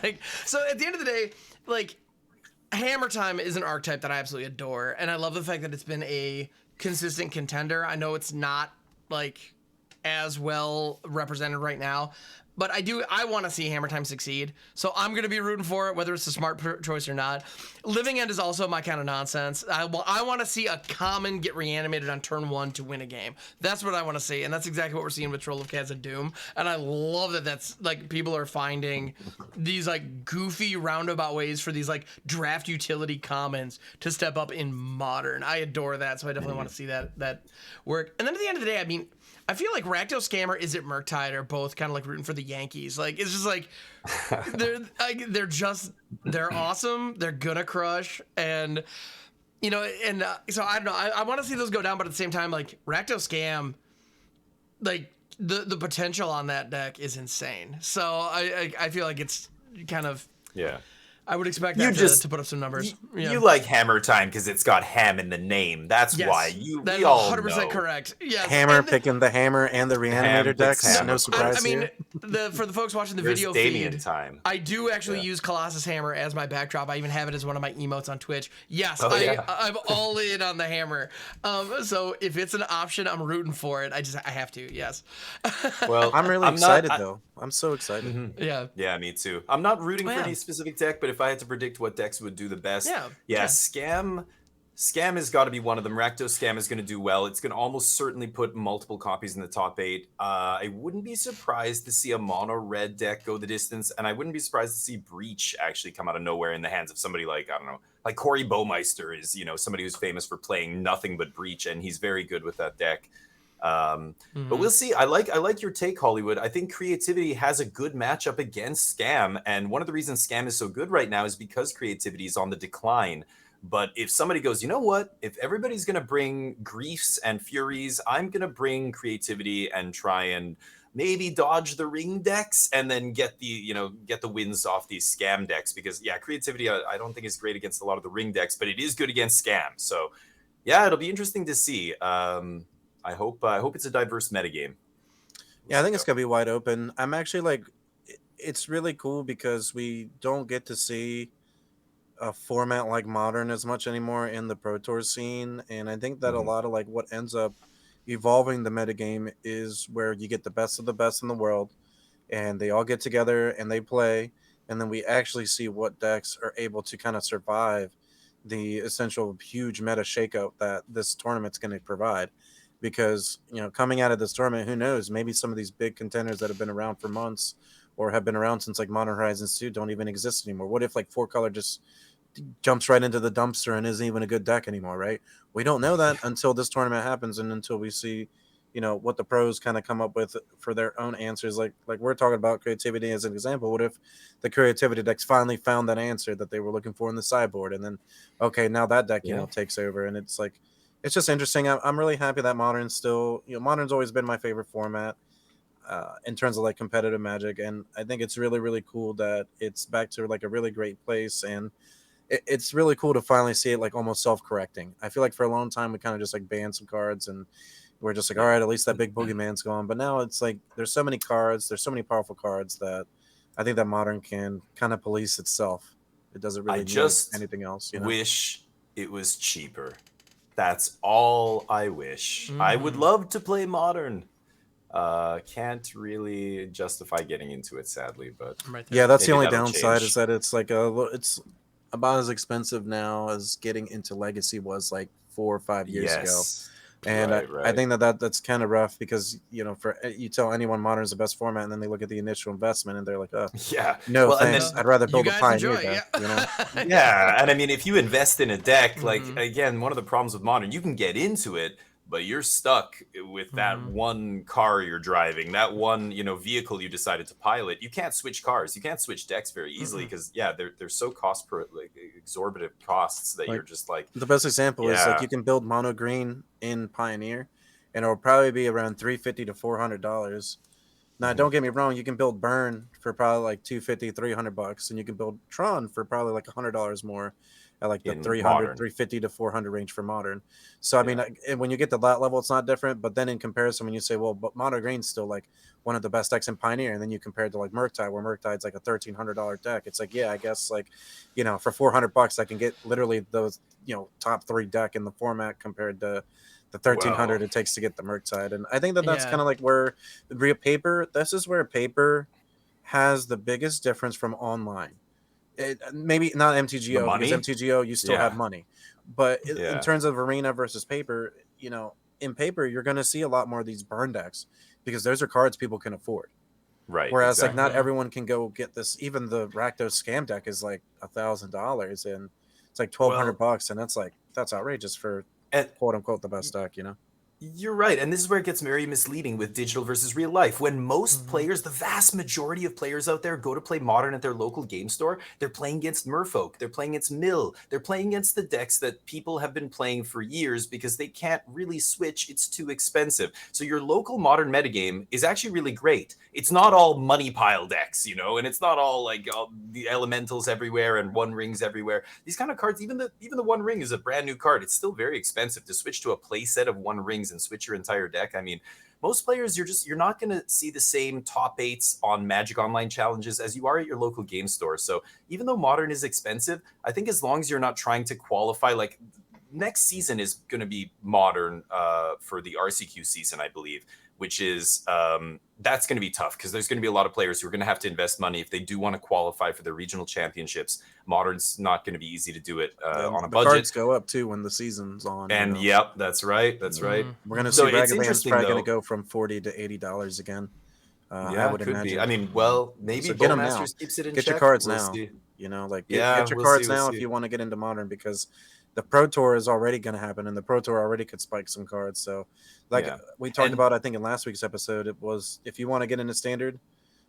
Like, so at the end of the day, like, Hammer Time is an archetype that I absolutely adore, and I love the fact that it's been a consistent contender. I know it's not like as well represented right now, but I want to see Hammer Time succeed, so I'm going to be rooting for it, whether it's a smart choice or not. Living End is also my kind of nonsense. I want to see a common get reanimated on turn 1 to win a game. That's what I want to see, and that's exactly what we're seeing with Troll of Khazad Doom, and I love that that's, like, people are finding these, like, goofy roundabout ways for these, like, draft utility commons to step up in Modern. I adore that, so I definitely want to see that work. And then at the end of the day, I mean, I feel like Rakdos Scammer, Izzet Murktide are both kind of like rooting for the Yankees. Like, it's just like they're awesome. They're gonna crush, and you know, and so I don't know. I want to see those go down, but at the same time, like Rakdos Scam, like the potential on that deck is insane. So I feel like it's kind of I would expect that to put up some numbers. You like Hammer Time because it's got ham in the name. That's why. That's we all 100% know. correct. Yes. Hammer picking the hammer and the Reanimator decks. No surprise I mean, here. for the folks watching the There's video Damien feed, Time. I do actually use Colossus Hammer as my backdrop. I even have it as one of my emotes on Twitch. Yes, I'm all in on the hammer. So if it's an option, I'm rooting for it. I have to. Yes. Well, I'm really excited though. I'm so excited. Yeah, me too. I'm not rooting for any specific deck, but if I had to predict what decks would do the best, Scam Scam has got to be one of them. Rakdos Scam is going to do well. It's going to almost certainly put multiple copies in the top 8. I wouldn't be surprised to see a mono red deck go the distance, and I wouldn't be surprised to see Breach actually come out of nowhere in the hands of somebody like, I don't know, like Corey Baumeister is, somebody who's famous for playing nothing but Breach, and he's very good with that deck. But we'll see. I like your take, Hollywood. I think Creativity has a good matchup against Scam, and one of the reasons Scam is so good right now is because Creativity is on the decline. But if somebody goes, you know what? If everybody's going to bring Griefs and Furies, I'm going to bring Creativity and try and maybe dodge the ring decks and then get the wins off these Scam decks. Because, yeah, Creativity, I don't think is great against a lot of the ring decks, but it is good against Scam. So, yeah, it'll be interesting to see. I hope it's a diverse metagame. Yeah, I think it's going to be wide open. I'm actually it's really cool because we don't get to see a format like Modern as much anymore in the Pro Tour scene, and I think that a lot of what ends up evolving the metagame is where you get the best of the best in the world, and they all get together and they play, and then we actually see what decks are able to kind of survive the essential huge meta shakeup that this tournament's going to provide. Because coming out of this tournament, who knows, maybe some of these big contenders that have been around for months or have been around since Modern Horizons 2 don't even exist anymore. What if 4-color just jumps right into the dumpster and isn't even a good deck anymore, right? We don't know that until this tournament happens and until we see, what the pros kind of come up with for their own answers. Like we're talking about Creativity as an example. What if the Creativity decks finally found that answer that they were looking for in the sideboard, and then now that deck takes over, and it's just interesting. I'm really happy that Modern's still, Modern's always been my favorite format in terms of competitive Magic, and I think it's really, really cool that it's back to a really great place, and it's really cool to finally see it almost self-correcting. I feel like for a long time we kind of just banned some cards and we're just all right, at least that big boogeyman's gone. But now it's there's so many cards, there's so many powerful cards that I think that Modern can kind of police itself. It doesn't really need anything else. Wish it was cheaper. That's all I wish. I would love to play Modern. Can't really justify getting into it, sadly, but yeah, that's the only downside is that it's it's about as expensive now as getting into Legacy was 4 or 5 years ago. And I think that's kind of rough because for you tell anyone Modern is the best format and then they look at the initial investment and they're like, oh yeah, no, well, thanks, I'd rather build a Pioneer deck. Yeah, and I mean, if you invest in a deck, again, one of the problems with Modern, you can get into it, but you're stuck with that one car you're driving, that one vehicle you decided to pilot. You can't switch cars, you can't switch decks very easily because they're so exorbitant costs that you're just the best example is you can build mono green in Pioneer, and it'll probably be around $350 to $400. Now, don't get me wrong, you can build Burn for probably $250, $300, and you can build Tron for probably $100 more at the 300, 350 to 400 range for Modern. So, I mean, when you get to that level, it's not different. But then in comparison, when you say, well, but Mono Green's still one of the best decks in Pioneer, and then you compare it to Murktide, where Murktide's a $1,300 deck. It's yeah, I guess for $400, I can get literally those, top 3 deck in the format compared to the 1,300 it takes to get the Murktide. And I think that's kind of where real paper, this is where paper has the biggest difference from online. Maybe not MTGO, because MTGO you still have money, but in terms of Arena versus paper, in paper you're going to see a lot more of these burn decks because those are cards people can afford, right? Whereas not everyone can go get this. Even the Rakdos Scam deck is $1,000 and it's $1,200, and that's outrageous for quote unquote the best deck, You're right, and this is where it gets very misleading with digital versus real life. When most players, the vast majority of players out there go to play Modern at their local game store, they're playing against Merfolk, they're playing against Mill, they're playing against the decks that people have been playing for years because they can't really switch, it's too expensive. So your local Modern metagame is actually really great. It's not all money pile decks, and it's not all all the elementals everywhere and One Rings everywhere. These kind of cards, even the One Ring is a brand new card. It's still very expensive to switch to a play set of One Rings and switch your entire deck. I mean, most players, you're not going to see the same top 8s on Magic Online challenges as you are at your local game store. So even though Modern is expensive, I think as long as you're not trying to qualify, next season is going to be Modern for the RCQ season, I believe. which is that's going to be tough because there's going to be a lot of players who are going to have to invest money if they do want to qualify for the regional championships. Modern's not going to be easy to do it on a budget. Cards go up too when the season's on. And yep, that's right. That's right. We're going to see Ragavan's probably going to go from $40 to $80 again. Yeah, I would imagine. be. I mean, well, maybe So get 'em now. Bowmasters keeps it in Get check. your cards We'll now. see. You know, like Yeah, get your we'll cards see, we'll now see. if you want to get into Modern, because the Pro Tour is already going to happen, and the Pro Tour already could spike some cards. So, like we talked about, I think in last week's episode, it was if you want to get into Standard,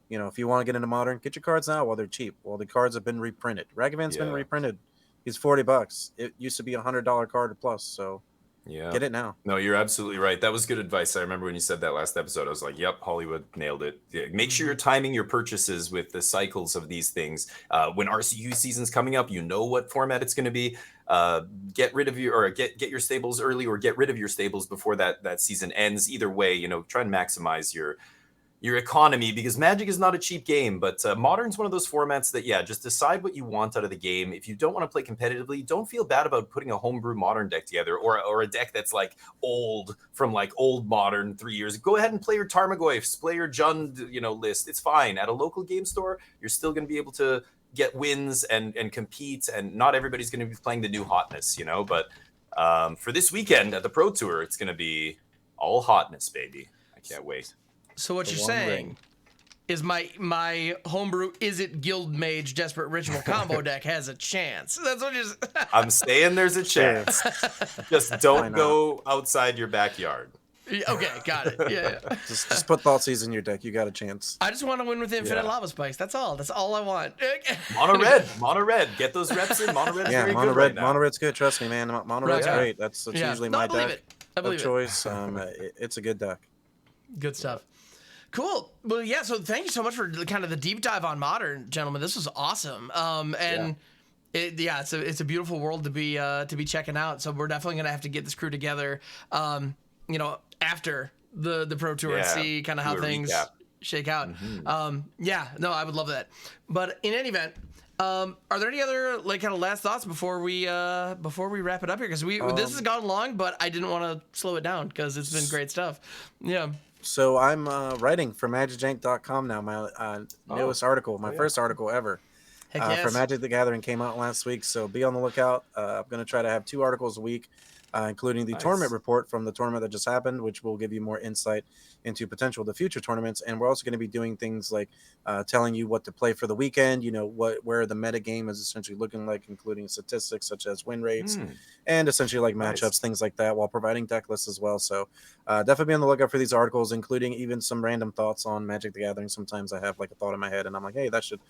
you know, if you want to get into Modern, get your cards now while they're cheap. Well, the cards have been reprinted. Ragavan's been reprinted. He's $40. It used to be $100 card or plus. So, get it now. No, you're absolutely right. That was good advice. I remember when you said that last episode, I was like, yep, Hollywood nailed it. Yeah, make sure you're timing your purchases with the cycles of these things. When RCU season's coming up, you know what format it's going to be. Get rid of get your stables early, or get rid of your stables before that season ends. Either way, you know, try and maximize your economy, because Magic is not a cheap game, but Modern's one of those formats that, just decide what you want out of the game. If you don't want to play competitively, don't feel bad about putting a homebrew Modern deck together, or a deck that's like old from like old Modern 3 years. Go ahead and play your Tarmogoyfs, play your Jund, list. It's fine. At a local game store, you're still going to be able to get wins and compete, and not everybody's going to be playing the new hotness, but for this weekend at the Pro Tour, it's going to be all hotness, baby. I can't wait. So what you're saying is my homebrew Is It Guild Mage Desperate Ritual combo deck has a chance. That's what you're I'm saying there's a chance. Just don't go outside your backyard. Okay, got it. Yeah. Just put Thoughtseize in your deck. You got a chance. I just want to win with Infinite Lava Spikes. That's all. That's all I want. Mono red. Get those reps in. Mono red's very good right now. Mono red's good. Trust me, man. Mono red's great. That's usually my deck of choice. It's a good deck. Good stuff. Cool. Well, yeah. So thank you so much for kind of the deep dive on Modern, gentlemen. This was awesome. It's a beautiful world to be checking out. So we're definitely gonna have to get this crew together. After the Pro Tour and see kind of how things shake out. I would love that. But in any event, are there any other kind of last thoughts before we wrap it up here? Because this has gone long, but I didn't want to slow it down because it's been great stuff. Yeah. So I'm writing for MagicJank.com now. My newest article, my first article ever. Heck yes. For Magic the Gathering came out last week. So be on the lookout. I'm going to try to have 2 articles a week, including the tournament report from the tournament that just happened, which will give you more insight into potential of the future tournaments. And we're also going to be doing things like telling you what to play for the weekend, where the metagame is essentially looking like, including statistics such as win rates and essentially like matchups, things like that, while providing deck lists as well. So definitely be on the lookout for these articles, including even some random thoughts on Magic the Gathering. Sometimes I have like a thought in my head and I'm like, hey, I should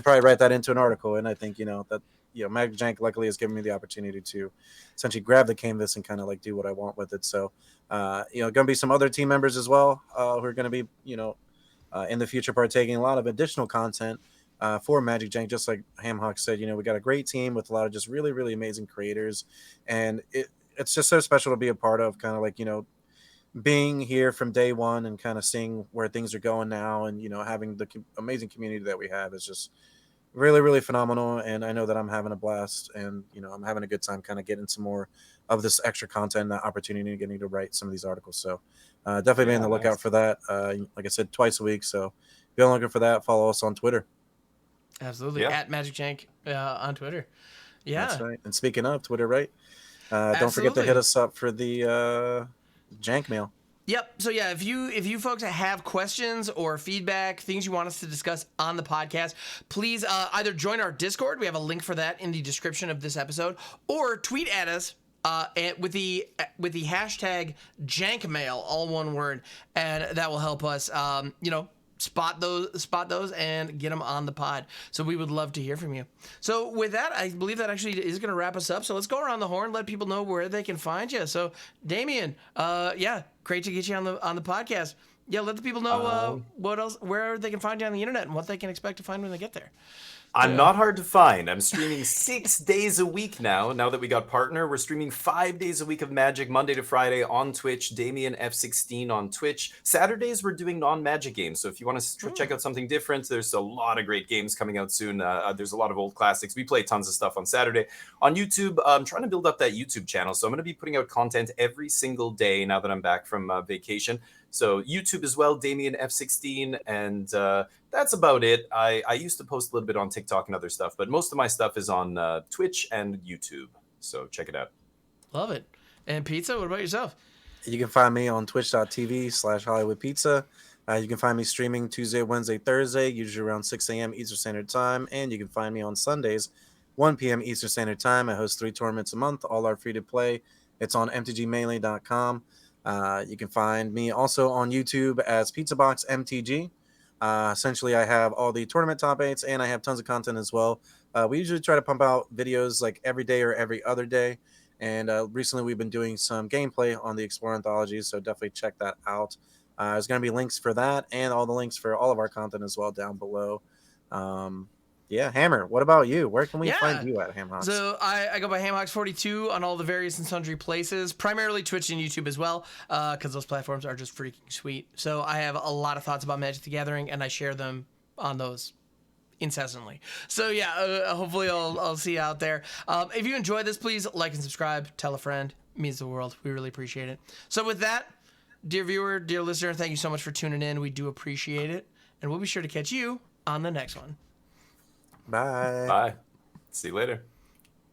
probably write that into an article. And I think, that MagicJank luckily has given me the opportunity to essentially grab the canvas and kind of like do what I want with it. So, going to be some other team members as well who are going to be, in the future partaking a lot of additional content for MagicJank. Just like Hamhawk said, we got a great team with a lot of just really, really amazing creators. And it's just so special to be a part of, kind of like, being here from day one and kind of seeing where things are going now, and, having the amazing community that we have is just really, really phenomenal. And I know that I'm having a blast, and I'm having a good time kind of getting some more of this extra content, that opportunity and getting to write some of these articles. So definitely be on the lookout for that. Like I said, twice a week. So be on the lookout for that. Follow us on Twitter. Absolutely. At MagicJank on Twitter. Yeah. That's right. And speaking of Twitter, right? Don't forget to hit us up for the Jank mail. Yep. So yeah, if you folks have questions or feedback, things you want us to discuss on the podcast, please either join our Discord. We have a link for that in the description of this episode, or tweet at us with the hashtag JankMail, all one word, and that will help us spot those and get them on the pod. So we would love to hear from you. So with that, I believe that actually is going to wrap us up. So let's go around the horn, let people know where they can find you. So Damien, great to get you on the podcast. Yeah, let the people know what else, where they can find you on the internet and what they can expect to find when they get there. I'm not hard to find. I'm streaming 6 days a week now. Now that we got partner, we're streaming 5 days a week of Magic, Monday to Friday on Twitch, DamienF16 on Twitch. Saturdays, we're doing non-Magic games. So if you want to check out something different, there's a lot of great games coming out soon. There's a lot of old classics. We play tons of stuff on Saturday. On YouTube, I'm trying to build up that YouTube channel. So I'm going to be putting out content every single day now that I'm back from vacation. So YouTube as well, DamienF16, and that's about it. I used to post a little bit on TikTok and other stuff, but most of my stuff is on Twitch and YouTube. So check it out. Love it. And Pizza, what about yourself? You can find me on twitch.tv/HollywoodPizza. You can find me streaming Tuesday, Wednesday, Thursday, usually around 6 a.m. Eastern Standard Time. And you can find me on Sundays, 1 p.m. Eastern Standard Time. I host 3 tournaments a month. All are free to play. It's on mtgmelee.com. You can find me also on YouTube as PizzaBoxMTG. Essentially, I have all the tournament top 8s, and I have tons of content as well. We usually try to pump out videos like every day or every other day. And recently, we've been doing some gameplay on the Explorer Anthologies, so definitely check that out. There's going to be links for that and all the links for all of our content as well down below. Yeah, Hammer, what about you? Where can we find you at, Hamhawks? So I go by Hamhawks42 on all the various and sundry places, primarily Twitch and YouTube as well, because those platforms are just freaking sweet. So I have a lot of thoughts about Magic the Gathering, and I share them on those incessantly. So yeah, hopefully I'll see you out there. If you enjoyed this, please like and subscribe, tell a friend. It means the world. We really appreciate it. So with that, dear viewer, dear listener, thank you so much for tuning in. We do appreciate it, and we'll be sure to catch you on the next one. Bye. Bye. See you later.